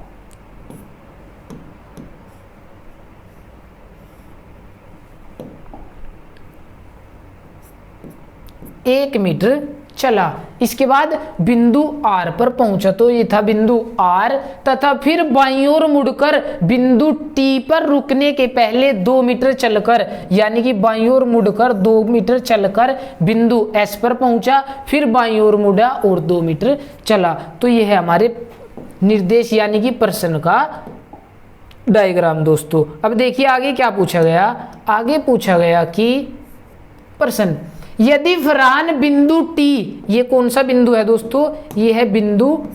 1 मीटर चला। इसके बाद बिंदु आर पर पहुंचा, तो ये था बिंदु आर। तथा फिर बाईं ओर मुड़कर बिंदु टी पर रुकने के पहले 2 मीटर चलकर, यानी कि बाईं ओर मुड़कर 2 मीटर चलकर बिंदु एस पर पहुंचा, फिर बाईं ओर मुड़ा और 2 मीटर चला। तो ये है हमारे निर्देश यानी कि प्रश्न का डायग्राम दोस्तों। अब देखिए आगे क्या पूछा गया। आगे पूछा गया कि प्रश्न, यदि फरहान बिंदु टी, ये कौन सा बिंदु है दोस्तों, ये है बिंदु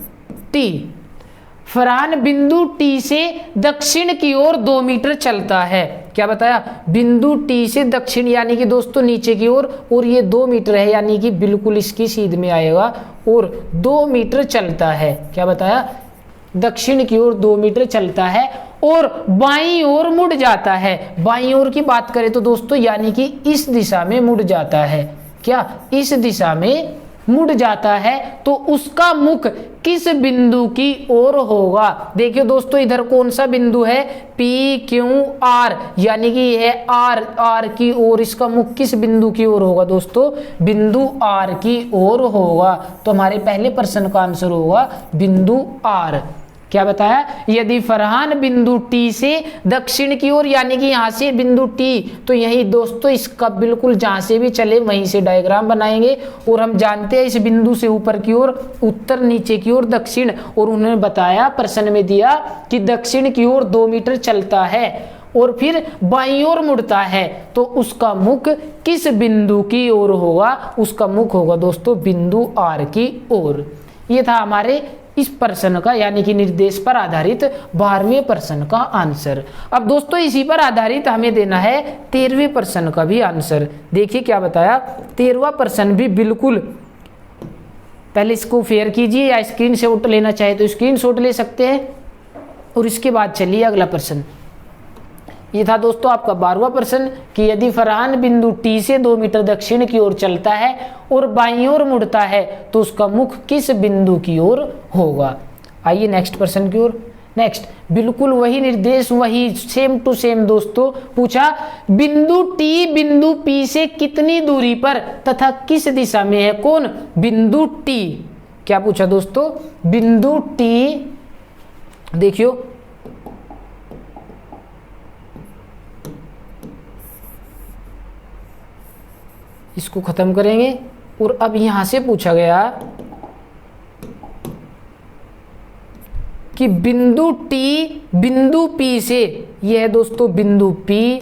टी। फरहान बिंदु टी से दक्षिण की ओर 2 मीटर चलता है। क्या बताया, बिंदु टी से दक्षिण यानी कि दोस्तों नीचे की ओर, और ये 2 मीटर है यानी कि बिल्कुल इसकी सीध में आएगा, और 2 मीटर चलता है। क्या बताया, दक्षिण की ओर 2 मीटर चलता है और बाईं ओर मुड़ जाता है। बाईं ओर की बात करें तो दोस्तों यानी कि इस दिशा में मुड़ जाता है। क्या, इस दिशा में मुड़ जाता है, तो उसका मुख किस बिंदु की ओर होगा। देखिए दोस्तों इधर कौन सा बिंदु है, पी क्यू आर, यानी कि यह आर, आर की ओर इसका मुख किस बिंदु की ओर होगा दोस्तों, बिंदु आर की ओर होगा। तो हमारे पहले प्रश्न का आंसर होगा बिंदु आर। क्या बताया, यदि फरहान बिंदु टी से दक्षिण की ओर, यानी कि यहां से बिंदु टी, तो यही दोस्तों इसका बिल्कुल जहां से भी चले वहीं से डायग्राम बनाएंगे। और हम जानते हैं इस बिंदु से ऊपर की ओर उत्तर, नीचे की ओर दक्षिण, और उन्होंने बताया प्रश्न में दिया कि दक्षिण की ओर 2 मीटर चलता है और फिर बाईं ओर मुड़ता है, तो उसका मुख किस बिंदु की ओर होगा, उसका मुख होगा दोस्तों बिंदु आर की ओर। ये था हमारे इस प्रश्न का यानी कि निर्देश पर आधारित 12वें प्रश्न का आंसर। अब दोस्तों इसी पर आधारित हमें देना है 13वें प्रश्न का भी आंसर। देखिए क्या बताया, 13वां प्रश्न भी बिल्कुल, पहले इसको फेयर कीजिए या स्क्रीनशॉट लेना चाहे तो स्क्रीनशॉट ले सकते हैं, और इसके बाद चलिए अगला प्रश्न। ये था दोस्तों आपका 12वां प्रश्न कि यदि फरहान बिंदु टी से 2 मीटर दक्षिण की ओर चलता है और बाईं ओर मुड़ता है तो उसका मुख किस बिंदु की ओर होगा। आइए नेक्स्ट प्रश्न की ओर। नेक्स्ट बिल्कुल वही निर्देश, वही सेम टू सेम दोस्तों। पूछा बिंदु टी बिंदु पी से कितनी दूरी पर तथा किस दिशा में है। कौन? बिंदु टी। क्या पूछा दोस्तों? बिंदु टी, देखियो इसको खत्म करेंगे और अब यहां से पूछा गया कि बिंदु टी बिंदु पी से, यह है दोस्तों बिंदु पी,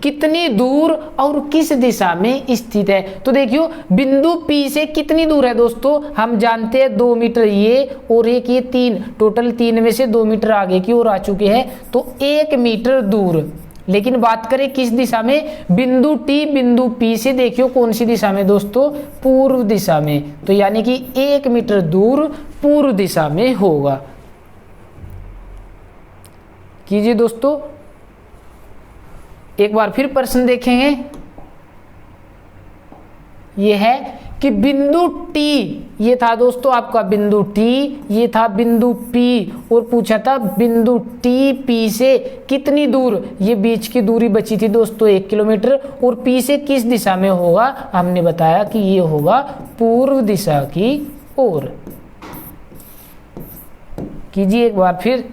कितनी दूर और किस दिशा में स्थित है। तो देखियो बिंदु पी से कितनी दूर है दोस्तों, हम जानते हैं 2 मीटर ये और एक ये 3, टोटल 3 में से 2 मीटर आगे की ओर आ चुके हैं तो 1 मीटर दूर। लेकिन बात करें किस दिशा में, बिंदु टी बिंदु पी से देखियो कौन सी दिशा में दोस्तों, पूर्व दिशा में। तो यानी कि 1 मीटर दूर पूर्व दिशा में होगा। कीजिए दोस्तों, एक बार फिर प्रश्न देखेंगे। यह है कि बिंदु टी, ये था दोस्तों आपका बिंदु टी, ये था बिंदु पी और पूछा था बिंदु टी पी से कितनी दूर, ये बीच की दूरी बची थी दोस्तों 1 किलोमीटर, और पी से किस दिशा में होगा, हमने बताया कि ये होगा पूर्व दिशा की ओर। कीजिए एक बार फिर।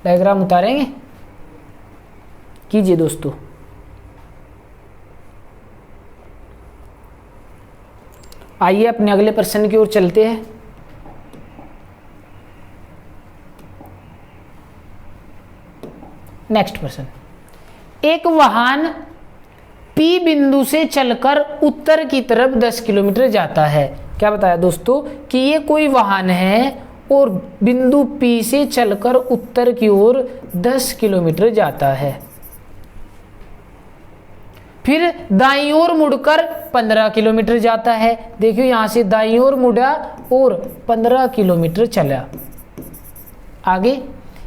डायग्राम उतारेंगे। कीजिए दोस्तों। आइए अपने अगले प्रश्न की ओर चलते हैं। नेक्स्ट प्रश्न, एक वाहन P बिंदु से चलकर उत्तर की तरफ 10 किलोमीटर जाता है। क्या बताया दोस्तों कि ये कोई वाहन है और बिंदु P से चलकर उत्तर की ओर 10 किलोमीटर जाता है, फिर दाईं ओर मुड़कर 15 किलोमीटर जाता है। देखियो यहां से दाईं ओर मुड़ा और 15 किलोमीटर चला। आगे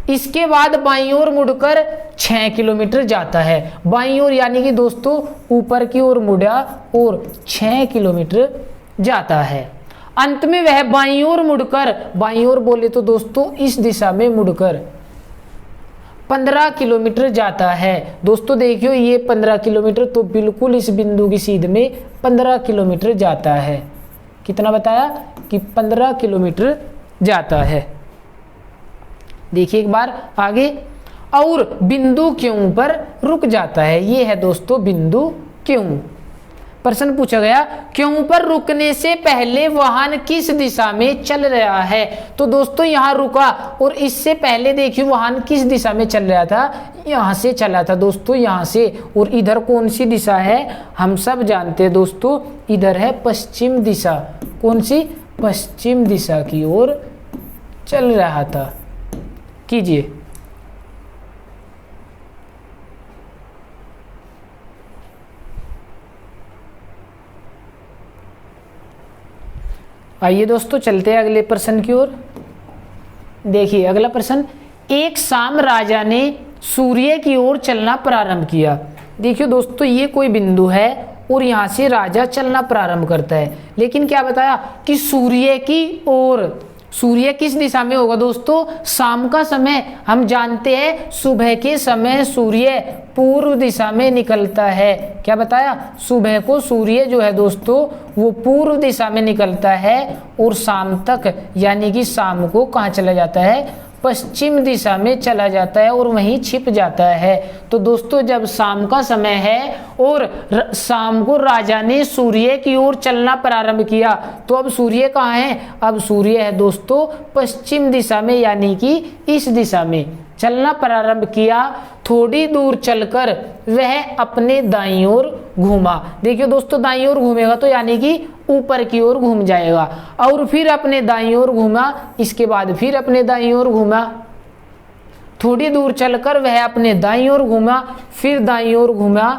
इसके बाद बाईं ओर मुड़कर 6 किलोमीटर जाता है। बाईं ओर यानी कि दोस्तों ऊपर की ओर मुड़ा और 6 किलोमीटर जाता है। अंत में वह बाईं ओर मुड़कर, बाईं ओर बोले तो दोस्तों इस दिशा में मुड़कर 15 किलोमीटर जाता है। दोस्तों देखियो ये 15 किलोमीटर तो बिल्कुल इस बिंदु की सीध में 15 किलोमीटर जाता है। कितना बताया कि 15 किलोमीटर जाता है। देखिए एक बार आगे, और बिंदु क्यों पर रुक जाता है। ये है दोस्तों बिंदु क्यों। प्रश्न पूछा गया क्यों पर रुकने से पहले वाहन किस दिशा में चल रहा है। तो दोस्तों यहां रुका और इससे पहले देखिए वाहन किस दिशा में चल रहा था, यहां से चला था दोस्तों, यहां से। और इधर कौन सी दिशा है, हम सब जानते हैं दोस्तों, इधर है पश्चिम दिशा। कौन सी? पश्चिम दिशा की ओर चल रहा था। कीजिए। आइए दोस्तों चलते हैं अगले प्रश्न की ओर। देखिए अगला प्रश्न, एक शाम राजा ने सूर्य की ओर चलना प्रारंभ किया। देखिए दोस्तों ये कोई बिंदु है और यहां से राजा चलना प्रारंभ करता है, लेकिन क्या बताया कि सूर्य की ओर। सूर्य किस दिशा में होगा दोस्तों, शाम का समय। हम जानते हैं सुबह के समय सूर्य पूर्व दिशा में निकलता है। क्या बताया, सुबह को सूर्य जो है दोस्तों वो पूर्व दिशा में निकलता है और शाम तक यानी कि शाम को कहाँ चला जाता है, पश्चिम दिशा में चला जाता है और वहीं छिप जाता है। तो दोस्तों जब शाम का समय है और शाम को राजा ने सूर्य की ओर चलना प्रारंभ किया, तो अब सूर्य कहाँ है, अब सूर्य है दोस्तों पश्चिम दिशा में यानी कि इस दिशा में चलना प्रारंभ किया। थोड़ी दूर चलकर वह अपने दाईं ओर घूमा। देखिए दोस्तों दाईं ओर घूमेगा तो यानी कि ऊपर की ओर घूम जाएगा, और फिर अपने दाईं ओर घूमा, इसके बाद फिर अपने दाईं ओर घूमा। थोड़ी दूर चलकर वह अपने दाईं ओर घूमा, फिर दाईं ओर घूमा,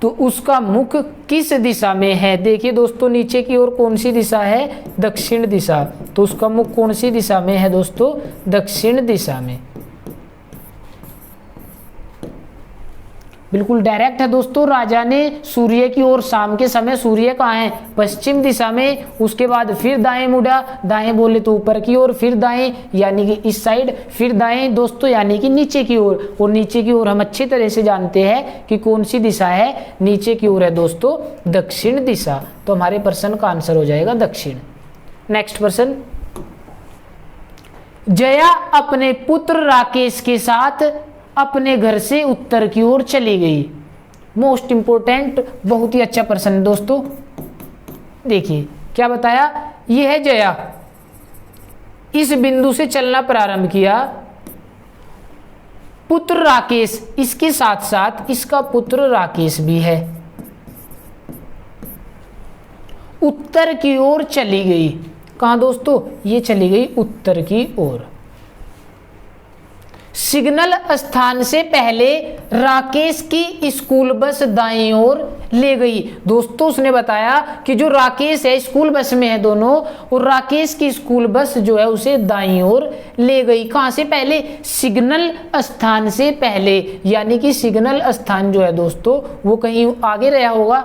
तो उसका मुख किस दिशा में है। देखिए दोस्तों नीचे की ओर कौन सी दिशा है, दक्षिण दिशा, तो उसका मुख कौन सी दिशा में है दोस्तों, दक्षिण दिशा में। बिल्कुल डायरेक्ट है दोस्तों। राजा ने सूर्य की ओर, शाम के समय सूर्य कहाँ है, पश्चिम दिशा में, उसके बाद फिर दाएं मुड़ा, दाएं बोले तो ऊपर की ओर, फिर दाएं यानी कि इस साइड, फिर दाएं दोस्तों यानी कि नीचे की ओर, और नीचे की ओर हम अच्छी तरह से जानते हैं कि कौन सी दिशा है, नीचे की ओर है दोस्तों दक्षिण दिशा। तो हमारे प्रश्न का आंसर हो जाएगा दक्षिण। नेक्स्ट प्रश्न, जया अपने पुत्र राकेश के साथ अपने घर से उत्तर की ओर चली गई। मोस्ट इंपोर्टेंट, बहुत ही अच्छा प्रश्न है दोस्तों। देखिए क्या बताया, यह है जया, इस बिंदु से चलना प्रारंभ किया, पुत्र राकेश, इसके साथ साथ इसका पुत्र राकेश भी है, उत्तर की ओर चली गई। कहां दोस्तों, ये चली गई उत्तर की ओर। सिग्नल स्थान से पहले राकेश की स्कूल बस दाईं ओर ले गई। दोस्तों उसने बताया कि जो राकेश है स्कूल बस में है दोनों, और राकेश की स्कूल बस जो है उसे दाईं ओर ले गई। कहां से पहले, सिग्नल स्थान से पहले, यानी कि सिग्नल स्थान जो है दोस्तों वो कहीं आगे रहा होगा।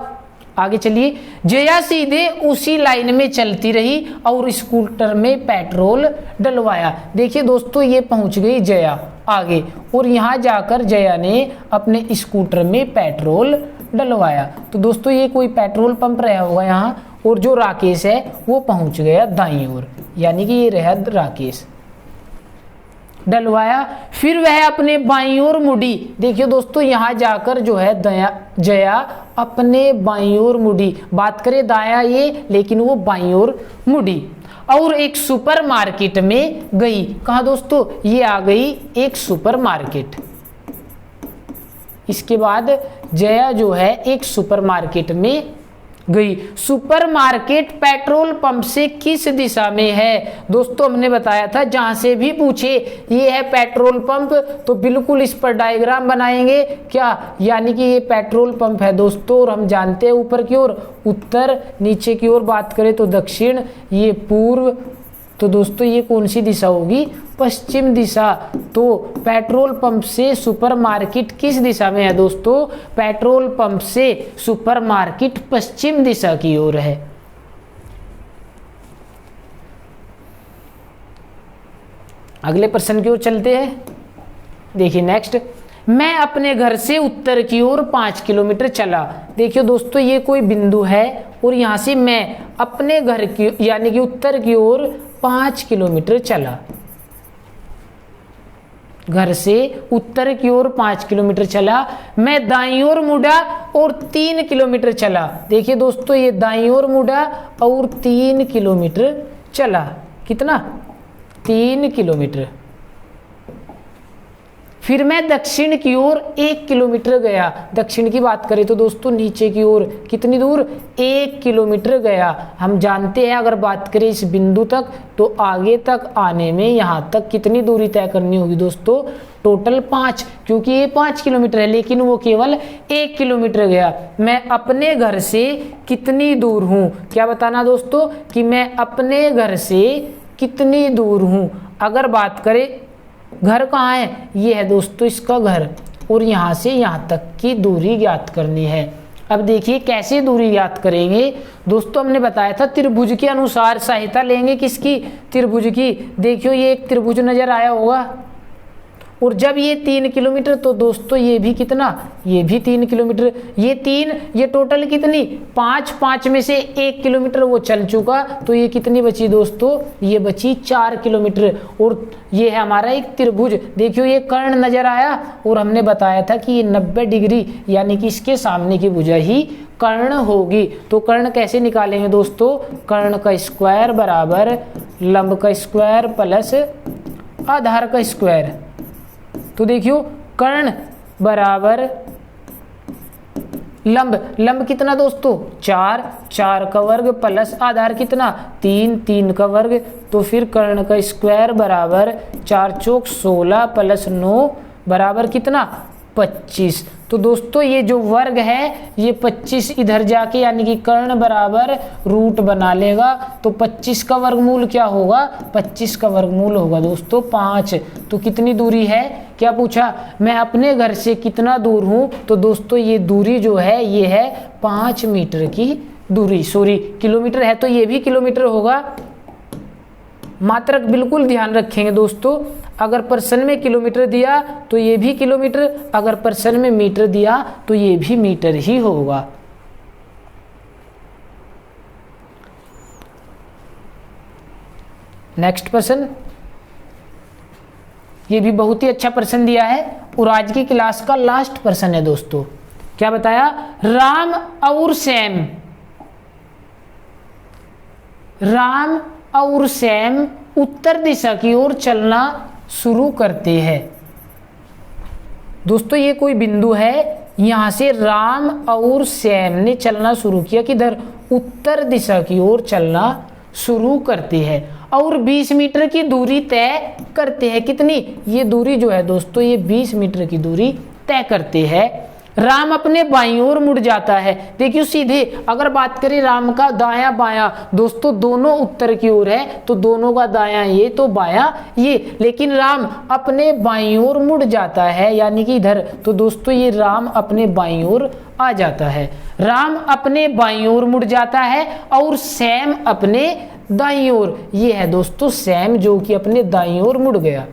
आगे चलिए, जया सीधे उसी लाइन में चलती रही और स्कूटर में पेट्रोल डलवाया। देखिए दोस्तों ये पहुंच गई जया आगे, और यहां जाकर जया ने अपने स्कूटर में पेट्रोल डलवाया। तो दोस्तों ये कोई पेट्रोल पंप रहा होगा यहाँ, और जो राकेश है वो पहुंच गया दाईं ओर, यानी कि ये रहा राकेश, डलवाया। फिर वह अपने बाईं ओर मुड़ी। देखिए दोस्तों यहां जाकर जो है जया अपने बाईं ओर मुड़ी, बात करें दाया ये, लेकिन वो बाईं ओर मुड़ी और एक सुपरमार्केट में गई। कहा दोस्तों, ये आ गई एक सुपरमार्केट। इसके बाद जया जो है एक सुपरमार्केट में गई। सुपरमार्केट पेट्रोल पंप से किस दिशा में है। दोस्तों हमने बताया था जहां से भी पूछे ये है पेट्रोल पंप तो बिल्कुल इस पर डायग्राम बनाएंगे क्या, यानी कि ये पेट्रोल पंप है दोस्तों, और हम जानते हैं ऊपर की ओर उत्तर, नीचे की ओर बात करें तो दक्षिण, ये पूर्व। तो दोस्तों ये कौन सी दिशा होगी, पश्चिम दिशा। तो पेट्रोल पंप से सुपरमार्केट किस दिशा में है दोस्तों, पेट्रोल पंप से सुपरमार्केट पश्चिम दिशा की ओर है। अगले प्रश्न की ओर चलते हैं। देखिए नेक्स्ट, मैं अपने घर से उत्तर की ओर 5 किलोमीटर चला। देखिए दोस्तों ये कोई बिंदु है और यहां से मैं अपने घर की यानी कि उत्तर की ओर 5 किलोमीटर चला। घर से उत्तर की ओर 5 किलोमीटर चला। मैं दाईं ओर मुड़ा और 3 किलोमीटर चला। देखिए दोस्तों ये दाईं ओर मुड़ा और 3 किलोमीटर चला। कितना, 3 किलोमीटर। फिर मैं दक्षिण की ओर 1 किलोमीटर गया। दक्षिण की बात करें तो दोस्तों नीचे की ओर कितनी दूर, 1 किलोमीटर गया। हम जानते हैं अगर बात करें इस बिंदु तक तो आगे तक आने में यहाँ तक कितनी दूरी तय करनी होगी दोस्तों, टोटल 5, क्योंकि ये 5 किलोमीटर है लेकिन वो केवल 1 किलोमीटर गया। मैं अपने घर से कितनी दूर हूँ, क्या बताना दोस्तों कि मैं अपने घर से कितनी दूर हूँ। अगर बात करें घर कहाँ है, ये है दोस्तों इसका घर, और यहाँ से यहाँ तक की दूरी ज्ञात करनी है। अब देखिए कैसे दूरी ज्ञात करेंगे दोस्तों, हमने बताया था त्रिभुज के अनुसार सहायता लेंगे, किसकी, त्रिभुज की। देखियो ये एक त्रिभुज नजर आया होगा, और जब ये 3 किलोमीटर तो दोस्तों ये भी कितना, ये भी 3 किलोमीटर, ये 3, ये टोटल कितनी 5, 5 में से 1 किलोमीटर वो चल चुका, तो ये कितनी बची दोस्तों, ये बची 4 किलोमीटर। और ये है हमारा एक त्रिभुज। देखियो ये कर्ण नजर आया, और हमने बताया था कि ये 90 डिग्री यानी कि इसके सामने की भुजा ही कर्ण होगी। तो कर्ण कैसे निकालेंगे दोस्तों, कर्ण का स्क्वायर बराबर लंब का स्क्वायर प्लस आधार का स्क्वायर। तो देखियो कर्ण बराबर लंब, लंब कितना दोस्तों 4, 4 का वर्ग प्लस आधार कितना 3, 3 का वर्ग। तो फिर कर्ण का स्क्वायर बराबर 4 चौक 16 प्लस 9 बराबर कितना 25। तो दोस्तों ये जो वर्ग है ये 25 इधर जाके यानी कि कर्ण बराबर रूट बना लेगा। तो 25 का वर्गमूल क्या होगा, 25 का वर्गमूल होगा दोस्तों 5। तो कितनी दूरी है, क्या पूछा, मैं अपने घर से कितना दूर हूं, तो दोस्तों ये दूरी जो है ये है 5 मीटर की दूरी, सॉरी किलोमीटर है तो ये भी किलोमीटर होगा। मात्रक बिल्कुल ध्यान रखेंगे दोस्तों, अगर पर्सन में किलोमीटर दिया तो ये भी किलोमीटर, अगर पर्सन में मीटर दिया तो ये भी मीटर ही होगा। नेक्स्ट प्रश्न, ये भी बहुत ही अच्छा प्रश्न दिया है और आज की क्लास का लास्ट प्रश्न है दोस्तों। क्या बताया, राम और सैम उत्तर दिशा की ओर चलना शुरू करते हैं। दोस्तों ये कोई बिंदु है, यहां से राम और सैम ने चलना शुरू किया, किधर, उत्तर दिशा की ओर चलना शुरू करते हैं और 20 मीटर की दूरी तय करते हैं। कितनी, ये दूरी जो है दोस्तों ये 20 मीटर की दूरी तय करते हैं। राम अपने बाईं ओर मुड़ जाता है। देखिए सीधे अगर बात करें राम का दाया बाया, दोस्तों दोनों उत्तर की ओर है तो दोनों का दाया ये तो बाया ये, लेकिन राम अपने बाईं ओर मुड़ जाता है यानी कि इधर, तो दोस्तों ये राम अपने बाईं ओर आ जाता है। राम अपने बाईं ओर मुड़ जाता है और सैम अपने दाईं ओर, ये है दोस्तों सैम जो कि अपने दाईं ओर मुड़ गया।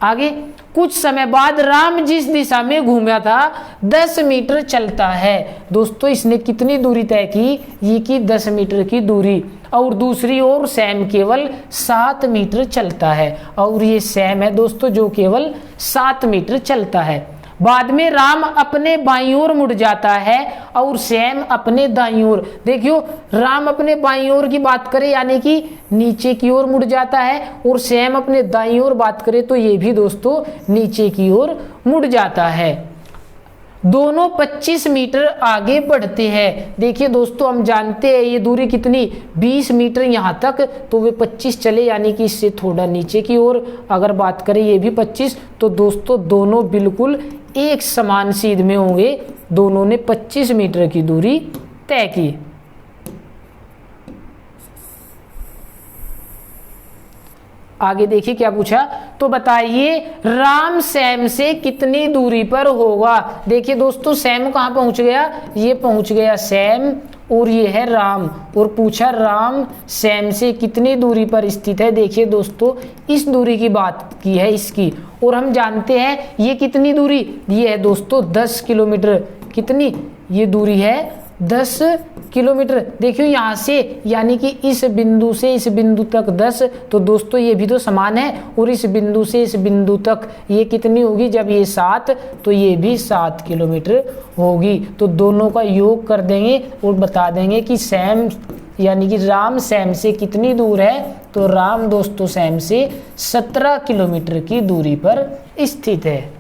आगे, कुछ समय बाद राम जिस दिशा में घूमा था 10 मीटर चलता है। दोस्तों इसने कितनी दूरी तय की, ये की 10 मीटर की दूरी, और दूसरी ओर सैम केवल 7 मीटर चलता है, और ये सैम है दोस्तों जो केवल 7 मीटर चलता है। बाद में राम अपने बाईं ओर मुड़ जाता है और सैम अपने दाईं ओर। देखियो राम अपने बाईं ओर की बात करें यानी कि नीचे की ओर मुड़ जाता है, और सैम अपने दाईं ओर बात करें तो ये भी दोस्तों नीचे की ओर मुड़ जाता है। दोनों 25 मीटर आगे बढ़ते हैं। देखिए दोस्तों हम जानते हैं ये दूरी कितनी, 20 मीटर यहाँ तक, तो वे 25 चले यानी कि इससे थोड़ा नीचे की ओर अगर बात करें ये भी 25, तो दोस्तों दोनों बिल्कुल एक समान सीध में होंगे, दोनों ने 25 मीटर की दूरी तय की। आगे देखिए क्या पूछा, तो बताइए राम सैम से कितनी दूरी पर होगा। देखिए दोस्तों सैम कहाँ पहुंच गया, ये पहुंच गया सैम और ये है राम, और पूछा राम सैम से कितनी दूरी पर स्थित है। देखिए दोस्तों इस दूरी की बात की है इसकी, और हम जानते हैं ये कितनी दूरी, ये है दोस्तों 10 किलोमीटर। कितनी, ये दूरी है 10 किलोमीटर। देखियो यहाँ से यानी कि इस बिंदु से इस बिंदु तक 10, तो दोस्तों ये भी तो समान है, और इस बिंदु से इस बिंदु तक ये कितनी होगी, जब ये 7 तो ये भी 7 किलोमीटर होगी। तो दोनों का योग कर देंगे और बता देंगे कि सैम यानी कि राम सैम से कितनी दूर है, तो राम दोस्तों सैम से 17 किलोमीटर की दूरी पर स्थित है।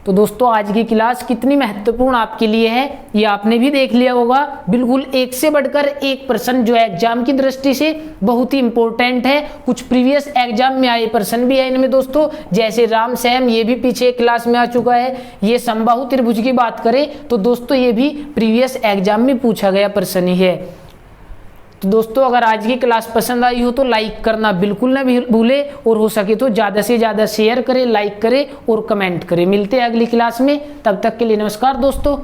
तो दोस्तों आज की क्लास कितनी महत्वपूर्ण आपके लिए है ये आपने भी देख लिया होगा। बिल्कुल एक से बढ़कर एक प्रश्न जो है एग्जाम की दृष्टि से बहुत ही इंपॉर्टेंट है। कुछ प्रीवियस एग्जाम में आए प्रश्न भी है इनमें दोस्तों, जैसे राम सैम ये भी पीछे क्लास में आ चुका है। ये समबाहु त्रिभुज की बात करें तो दोस्तों ये भी प्रीवियस एग्जाम में पूछा गया प्रश्न ही है। तो दोस्तों अगर आज की क्लास पसंद आई हो तो लाइक करना बिल्कुल ना भूले, और हो सके तो ज़्यादा से ज़्यादा शेयर करें, लाइक करें और कमेंट करें। मिलते हैं अगली क्लास में, तब तक के लिए नमस्कार दोस्तों।